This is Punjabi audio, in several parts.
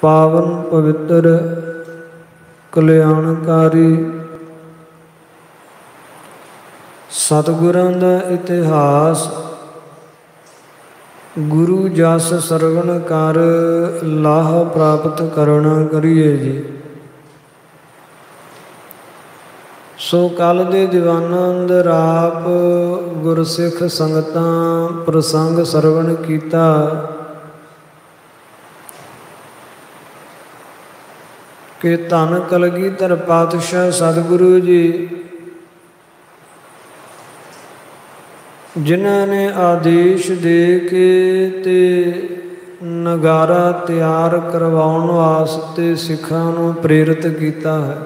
पावन पवित्र कल्याणकारी सतगुरां दा इतिहास गुरु जस सरवण कर लाह प्राप्त करना करिए जी। सो कल दे दीवाना अंदर आप गुरसिख संगतां प्रसंग सरवण कीता। कि धन कलगीधर पातशाह सतगुरु जी जिन्हां ने आदेश दे के ते नगारा तैयार करवाउण वास्ते सिखां नूं प्रेरित कीता है।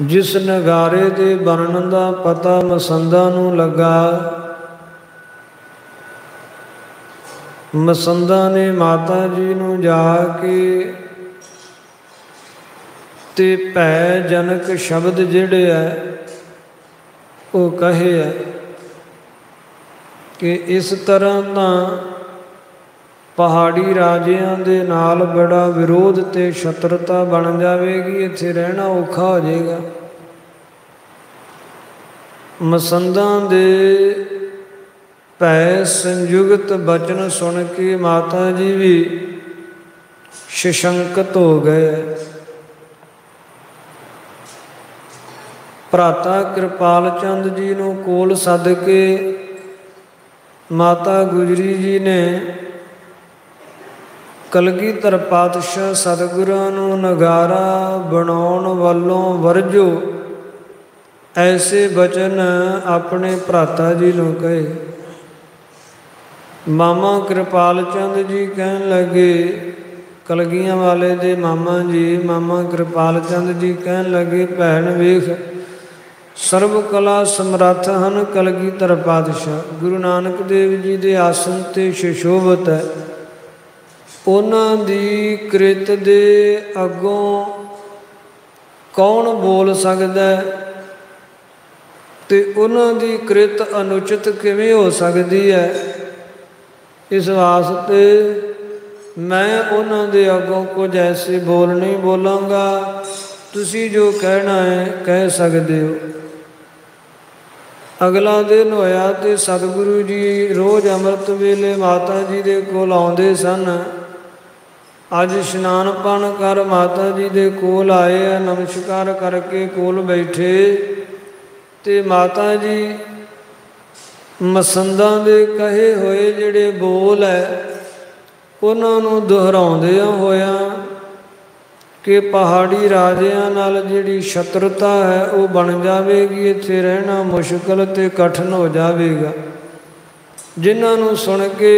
जिस नगारे दे बनन दा पता मसंदा नूं लगा, मसंदा ने माता जी नूं जाके ते भै जनक शब्द जिहड़े है वो कहे है कि इस तरह तां पहाड़ी राजियां दे नाल बड़ा विरोध ते शत्रुता बन जाएगी, इत्थे रहना औखा हो जाएगा। मसंदा दे भै संयुक्त बचन सुन के माता जी भी शशंकत हो गए। भराता कृपाल चंद जी नूं कोल सद के माता गुजरी जी ने कलगीधर पातशाह सतगुरां नूं नगारा बनाउण वालों वरजो ऐसे बचन अपने भराता जी नूं कहे। मामा कृपाल चंद जी कहन लगे, कलगियां वाले दे मामा जी मामा कृपाल चंद जी कहन लगे, भैन वेख सर्व कला समर्थ हन कलगीधर पातशाह। गुरु नानक देव जी दे आसन ते सुशोभित है। उन्हां दी कृत दे अगों कौन बोल सकदा है ते उन्हां दी कृत अनुचित किवें हो सकदी है। इस वास्ते मैं उन्हां दे अगों कुछ ऐसे बोल नहीं बोलांगा, तुसी जो कहना है कह सकदे हो। अगला दिन होया ते सतगुरु जी रोज़ अमृत वेले माता जी दे कोल आउंदे सन। अज इशनान पान कर माता जी दे कोल आए, नमस्कार करके कोल बैठे ते माता जी मसंदा दे कहे होए जिहड़े बोल है उन्हां नूं दोहराउंदियां होया कि पहाड़ी राजियां नाल जिहड़ी शत्रुता है वो बन जाएगी, इत्थे रहना मुश्किल ते कठिन हो जाएगा। जिन्हां नूं सुन के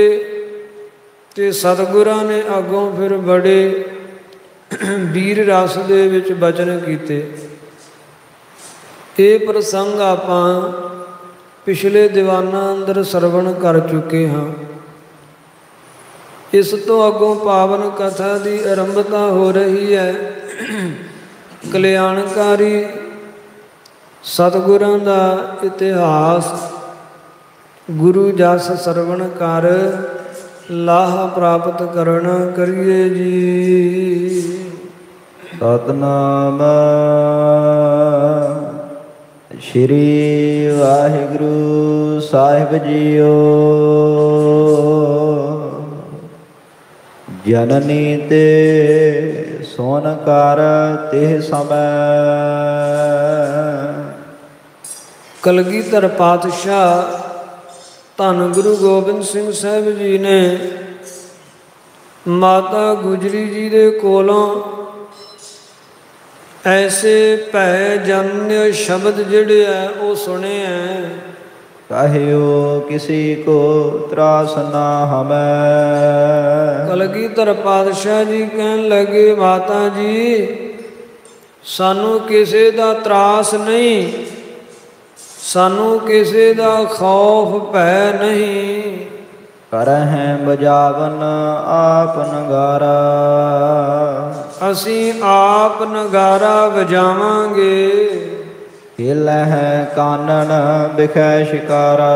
ते सतगुरां ने अगों फिर बड़े वीर रस दे विच बचन कीते। ये प्रसंग आपां पिछले दीवाना अंदर सरवण कर चुके हाँ। इस तो अगों पावन कथा की आरंभता हो रही है। कल्याणकारी सतगुरां दा इतिहास गुरु जस सरवण कर लाह प्राप्त करना करिए जी। सतनाम श्री वाहिगुरु साहिब जीओ। जननी ते सोन कर तिह समय। कलगीधर पातशाह धन गुरु गोबिंद सिंह साहिब जी ने माता गुजरी जी दे कोलों ऐसे भै जन्य शब्द जिहड़े है वो सुने हैं। कहियो किसी को त्रास ना हमें। कलगीधर पातशाह जी कहन लगे, माता जी सानू किसी दा त्रास नहीं, सानू किसी दा खौफ भै नहीं। करहें बजावन आप नगारा। असी आप नगारा बजावांगे। ਖੇਲਹਿ ਕਾਨਨ ਬਿਖੈ ਸ਼ਿਕਾਰਾ।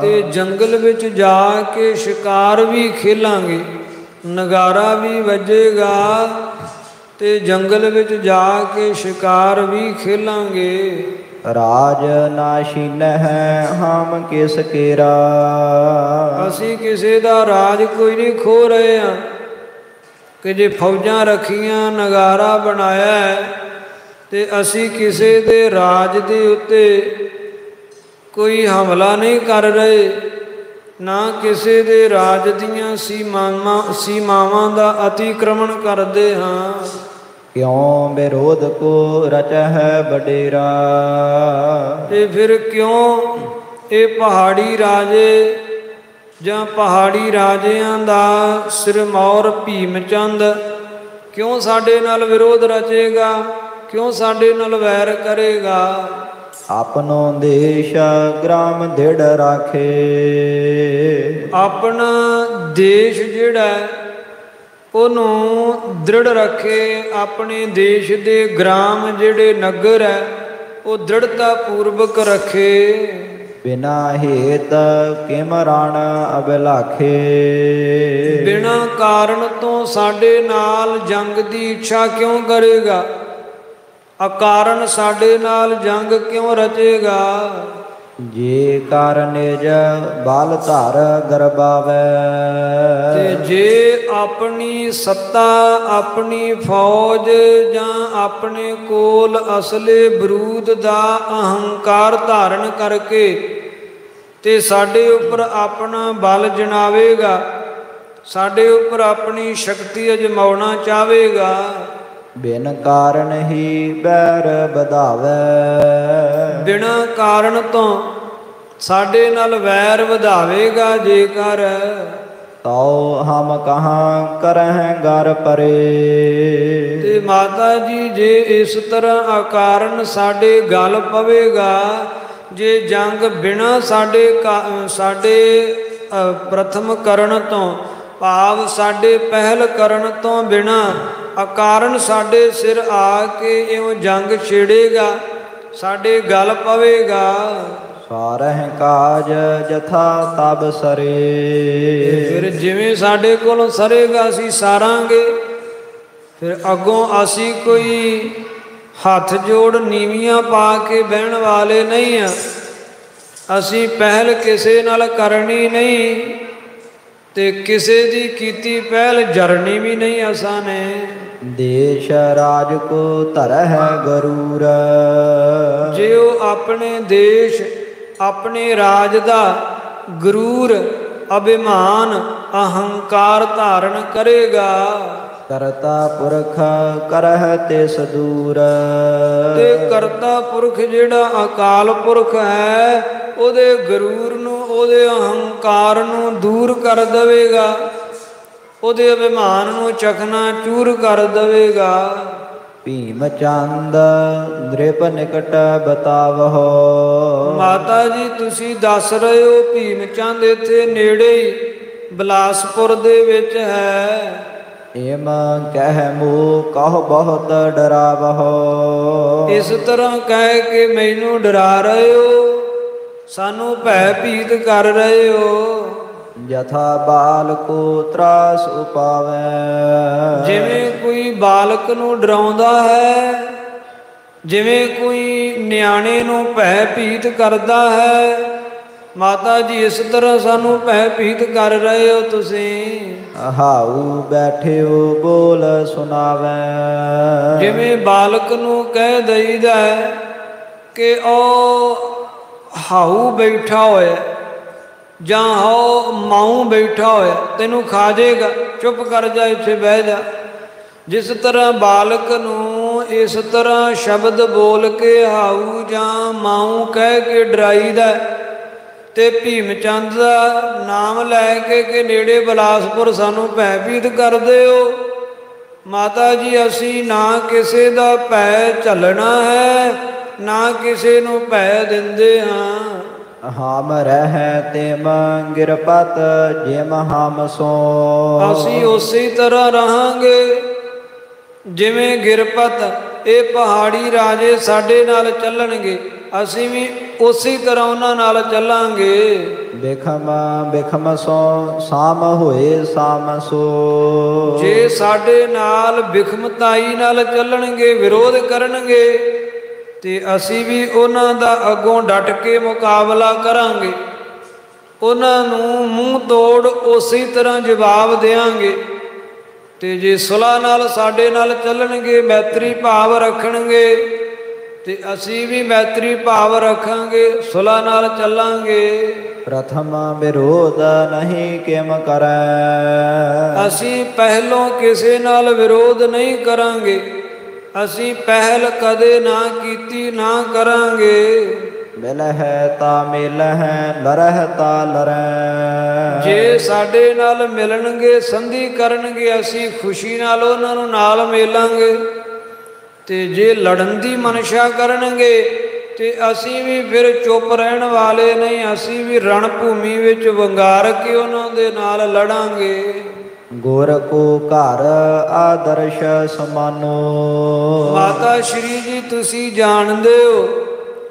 ਤੇ ਜੰਗਲ ਵਿੱਚ ਜਾ ਕੇ ਸ਼ਿਕਾਰ ਵੀ ਖੇਲਾਂਗੇ, ਨਗਾਰਾ ਵੀ ਵੱਜੇਗਾ ਤੇ ਜੰਗਲ ਵਿੱਚ ਜਾ ਕੇ ਸ਼ਿਕਾਰ ਵੀ ਖੇਲਾਂਗੇ। ਰਾਜ ਨਾ ਛੀਨਹਿ ਹਮ ਕਿਸ ਕੇਰਾ। ਅਸੀਂ ਕਿਸੇ ਦਾ ਰਾਜ ਕੋਈ ਨਹੀਂ ਖੋ ਰਹੇ ਹਾਂ ਕਿ ਜੇ ਫੌਜਾਂ ਰੱਖੀਆਂ, ਨਗਾਰਾ ਬਣਾਇਆ ਹੈ ਤੇ ਅਸੀਂ ਕਿਸੇ ਦੇ ਰਾਜ ਦੇ ਉੱਤੇ ਕੋਈ ਹਮਲਾ ਨਹੀਂ ਕਰ ਰਹੇ, ਨਾ ਕਿਸੇ ਦੇ ਰਾਜ ਦੀਆਂ ਸੀਮਾਵਾਂ ਦਾ ਅਤੀਕ੍ਰਮਣ ਕਰਦੇ ਹਾਂ। ਕਿਉਂ ਵਿਰੋਧ ਕੋ ਰਚਹਿ ਵਡੇਰਾ। ਤੇ ਫਿਰ ਕਿਉਂ ਇਹ ਪਹਾੜੀ ਰਾਜੇ ਜਾਂ ਪਹਾੜੀ ਰਾਜਿਆਂ ਦਾ ਸਿਰਮੌਰ ਭੀਮ ਚੰਦ ਕਿਉਂ ਸਾਡੇ ਨਾਲ ਵਿਰੋਧ ਰਚੇਗਾ, ਕਿਉਂ ਸਾਡੇ ਨਾਲ ਵੈਰ ਕਰੇਗਾ। ਆਪਨੋ ਦੇਸ਼ ਗ੍ਰਾਮ ਦ੍ਰਿੜ ਰਾਖੇ। ਆਪਣਾ ਦੇਸ਼ ਜਿਹੜਾ ਉਹਨੂੰ ਦ੍ਰਿੜ ਰੱਖੇ, ਆਪਣੇ ਦੇਸ਼ ਦੇ ਗ੍ਰਾਮ ਜਿਹੜੇ ਨਗਰ ਹੈ ਉਹ ਦ੍ਰਿੜਤਾ ਪੂਰਵਕ ਰੱਖੇ। ਬਿਨਾ ਹੇਤ ਕਿਮ ਰਣ ਅਬਿਲਾਖੇ। ਬਿਨਾ ਕਾਰਨ ਤੋਂ ਸਾਡੇ ਨਾਲ ਜੰਗ ਦੀ ਇੱਛਾ ਕਿਉਂ ਕਰੇਗਾ, ਅਕਾਰਨ ਸਾਡੇ ਨਾਲ ਜੰਗ ਕਿਉਂ ਰਚੇਗਾ। ਜੇ ਕਰ ਨਿਜ ਬਲ ਧਰ ਗਰਬਾਵੈ। ਤੇ ਜੇ ਆਪਣੀ ਸੱਤਾ, ਆਪਣੀ ਫੌਜ ਜਾਂ ਆਪਣੇ ਕੋਲ ਅਸਲੇ ਬਰੂਦ ਦਾ ਅਹੰਕਾਰ ਧਾਰਨ ਕਰਕੇ ਤੇ ਸਾਡੇ ਉੱਪਰ ਆਪਣਾ ਬਲ ਜਣਾਵੇਗਾ, ਸਾਡੇ ਉੱਪਰ ਆਪਣੀ ਸ਼ਕਤੀ ਅਜਮਾਉਣਾ ਚਾਹੇਗਾ। ਬਿਨ ਕਾਰਨ ਹੀ ਬੈਰ ਵਧਾਵੈ। ਬਿਨਾਂ ਕਾਰਨ ਤੋਂ ਸਾਡੇ ਨਾਲ ਵੈਰ ਵਧਾਵੇਗਾ ਜੇਕਰ। ਤਉ ਹਮ ਕਹਾਂ ਕਰਹਿ ਗਰ ਪਰੇ। ਤੇ ਮਾਤਾ ਜੀ ਜੇ ਇਸ ਤਰ੍ਹਾਂ ਅਕਾਰਨ ਸਾਡੇ ਗਲ ਪਵੇਗਾ, ਜੇ ਜੰਗ ਬਿਨਾਂ ਸਾਡੇ ਪ੍ਰਥਮ ਕਰਨ ਤੋਂ ਭਾਵ ਸਾਡੇ ਪਹਿਲ ਕਰਨ ਤੋਂ ਬਿਨਾਂ ਅਕਾਰਨ ਸਾਡੇ ਸਿਰ ਆ ਕੇ ਇਉਂ ਜੰਗ ਛੇੜੇਗਾ, ਸਾਡੇ ਗਲ ਪਵੇਗਾ। ਸਾਰਹਿ ਕਾਜ ਜਥਾ ਤਬ ਸਰੇ। ਫਿਰ ਜਿਵੇਂ ਸਾਡੇ ਕੋਲੋਂ ਸਰੇਗਾ ਅਸੀਂ ਸਾਰਾਂਗੇ। ਫਿਰ ਅੱਗੋਂ ਅਸੀਂ ਕੋਈ ਹੱਥ ਜੋੜ ਨੀਵੀਆਂ ਪਾ ਕੇ ਬਹਿਣ ਵਾਲੇ ਨਹੀਂ ਆ। ਅਸੀਂ ਪਹਿਲ ਕਿਸੇ ਨਾਲ ਕਰਨੀ ਨਹੀਂ ਤੇ ਕਿਸੇ ਦੀ ਕੀਤੀ ਪਹਿਲ ਜਰਨੀ ਵੀ ਨਹੀਂ ਅਸਾਂ ਨੇ। ਦੇਸ਼ ਰਾਜ ਕੋ ਧਰਹਿ ਗਰੂਰ। ਜੇ ਉਹ ਆਪਣੇ ਦੇਸ਼, ਆਪਣੇ ਰਾਜ ਦਾ ਗਰੂਰ, ਅਭਿਮਾਨ, ਅਹੰਕਾਰ ਧਾਰਨ ਕਰੇਗਾ। ਕਰਤਾ ਪੁਰਖ ਕਰਹਿ ਤਿਸ ਦੂਰ। ਤੇ ਕਰਤਾ ਪੁਰਖ ਜਿਹੜਾ ਅਕਾਲ ਪੁਰਖ ਹੈ ਉਹਦੇ ਗਰੂਰ ਨੂੰ, ਉਹਦੇ ਅਹੰਕਾਰ ਨੂੰ ਦੂਰ ਕਰ ਦੇਵੇਗਾ, ਉਹਦੇ ਅਭਿਮਾਨ ਨੂੰ ਚਕਨਾ ਚੂਰ ਕਰ ਦੇਵੇਗਾ। ਭੀਮ ਚੰਦ ਦ੍ਰਿਪ ਨਿਕਟ ਬਤਾਵਹੁ। ਮਾਤਾ ਜੀ ਤੁਸੀਂ ਦੱਸ ਰਹੇ ਹੋ ਭੀਮ ਚੰਦ ਇੱਥੇ ਨੇੜੇ ਹੀ ਬਿਲਾਸਪੁਰ ਦੇ ਵਿੱਚ ਹੈ। ਏਮ ਕਹਿ ਮੋ ਕਹੁ ਬਹੁਤ ਡਰਾਵਹੁ। ਇਸ ਤਰ੍ਹਾਂ ਕਹਿ ਕੇ ਮੈਨੂੰ ਡਰਾ ਰਹੇ ਹੋ, ਸਾਨੂੰ ਭੈ ਭੀਤ ਕਰ ਰਹੇ ਹੋ। ਜਥਾ ਬਾਲ ਕੋ ਤਰਾਸ ਉਪਾਵੈ। ਜਿਵੇਂ ਕੋਈ ਬਾਲਕ ਨੂੰ ਡਰਾਉਂਦਾ ਹੈ, ਜਿਵੇਂ ਕੋਈ ਨਿਆਣੇ ਨੂੰ ਭੈ ਭੀਤ ਕਰਦਾ ਹੈ, ਮਾਤਾ ਜੀ ਇਸ ਤਰ੍ਹਾਂ ਸਾਨੂੰ ਭੈ ਭੀਤ ਕਰ ਰਹੇ ਹੋ ਤੁਸੀਂ। ਹਾਊ ਬੈਠਿਓ ਬੋਲ ਸੁਣਾਵੈ। ਜਿਵੇਂ ਬਾਲਕ ਨੂੰ ਕਹਿ ਦਈਦਾ ਕਿ ਉਹ ਹਾਊ ਬੈਠਾ ਹੋਇਆ ਜਾਂ ਹੋ ਮਾਊ ਬੈਠਾ ਹੋਇਆ, ਤੈਨੂੰ ਖਾ ਜਾਏਗਾ, ਚੁੱਪ ਕਰ ਜਾ, ਇੱਥੇ ਬਹਿ ਜਾ। ਜਿਸ ਤਰ੍ਹਾਂ ਬਾਲਕ ਨੂੰ ਇਸ ਤਰ੍ਹਾਂ ਸ਼ਬਦ ਬੋਲ ਕੇ ਹਾਊ ਜਾਂ ਮਾਊ ਕਹਿ ਕੇ ਡਰਾਈਦਾ ਤੇ ਭੀਮ ਚੰਦ ਦਾ ਨਾਮ ਲੈ ਕੇ ਕਿ ਨੇੜੇ ਬਿਲਾਸਪੁਰ ਸਾਨੂੰ ਭੈ ਭੀਤ ਕਰਦੇ ਹੋ। ਮਾਤਾ ਜੀ ਅਸੀਂ ਨਾ ਕਿਸੇ ਦਾ ਭੈ ਝੱਲਣਾ ਹੈ, ਨਾ ਕਿਸੇ ਨੂੰ ਭੈ ਦਿੰਦੇ ਹਾਂ। ਹਮ ਰਹਿ ਤਿਮ ਗਿਰਪਤ ਜਿਮ ਹਮ ਸੋ। ਅਸੀਂ ਉਸੇ ਤਰ੍ਹਾਂ ਰਹਾਂਗੇ ਜਿਵੇਂ ਗਿਰਪਤ ਇਹ ਪਹਾੜੀ ਰਾਜੇ ਸਾਡੇ ਨਾਲ ਚੱਲਣਗੇ, ਅਸੀਂ ਵੀ ਉਸੇ ਤਰ੍ਹਾਂ ਉਹਨਾਂ ਨਾਲ ਚੱਲਾਂਗੇ। ਬਿਖਮ ਬਿਖਮ ਸੋ ਸਾਮ ਹੋਏ ਸਾਮ ਸੋ। ਜੇ ਸਾਡੇ ਨਾਲ ਬਿਖਮਤਾਈ ਨਾਲ ਚੱਲਣਗੇ, ਵਿਰੋਧ ਕਰਨਗੇ, ਤੇ ਅਸੀਂ ਵੀ ਉਹਨਾਂ ਦਾ ਅੱਗੋਂ ਡਟ ਕੇ ਮੁਕਾਬਲਾ ਕਰਾਂਗੇ, ਉਹਨਾਂ ਨੂੰ ਮੂੰਹ ਤੋੜ ਉਸੇ ਤਰ੍ਹਾਂ ਜਵਾਬ ਦੇਵਾਂਗੇ। ਤੇ ਜੇ ਸੁਲ੍ਹਾ ਨਾਲ ਸਾਡੇ ਨਾਲ ਚੱਲਣਗੇ, ਮੈਤਰੀ ਭਾਵ ਰੱਖਣਗੇ, ਤੇ ਅਸੀਂ ਵੀ ਮੈਤਰੀ ਭਾਵ ਰੱਖਾਂਗੇ, ਸੁਲ੍ਹਾ ਨਾਲ ਚੱਲਾਂਗੇ। ਪ੍ਰਥਮ ਵਿਰੋਧ ਨਹੀਂ ਕਿਮ ਕਰੈ। ਅਸੀਂ ਪਹਿਲੋਂ ਕਿਸੇ ਨਾਲ ਵਿਰੋਧ ਨਹੀਂ ਕਰਾਂਗੇ, ਅਸੀਂ ਪਹਿਲ ਕਦੇ ਨਾ ਕੀਤੀ, ਨਾ ਕਰਾਂਗੇ। ਮਿਲਹਿ ਤਾ ਮਿਲਹਿ, ਲਰਹਿ ਤਾ ਲਰੈ। ਜੇ ਸਾਡੇ ਨਾਲ ਮਿਲਣਗੇ, ਸੰਧੀ ਕਰਨਗੇ, ਅਸੀਂ ਖੁਸ਼ੀ ਨਾਲ ਉਹਨਾਂ ਨੂੰ ਨਾਲ ਮਿਲਾਂਗੇ। ਤੇ ਜੇ ਲੜਨ ਦੀ ਮਨਸ਼ਾ ਕਰਨਗੇ, ਤੇ ਅਸੀਂ ਵੀ ਫਿਰ ਚੁੱਪ ਰਹਿਣ ਵਾਲੇ ਨਹੀਂ, ਅਸੀਂ ਵੀ ਰਣ ਭੂਮੀ ਵਿੱਚ ਵੰਗਾਰ ਕੇ ਉਹਨਾਂ ਦੇ ਨਾਲ ਲੜਾਂਗੇ। ਗੁਰ ਕੋ ਘਰ ਆਦਰਸ਼ ਸਮਾਨੋ। ਮਾਤਾ ਸ਼੍ਰੀ ਜੀ, ਤੁਸੀਂ ਜਾਣਦੇ ਹੋ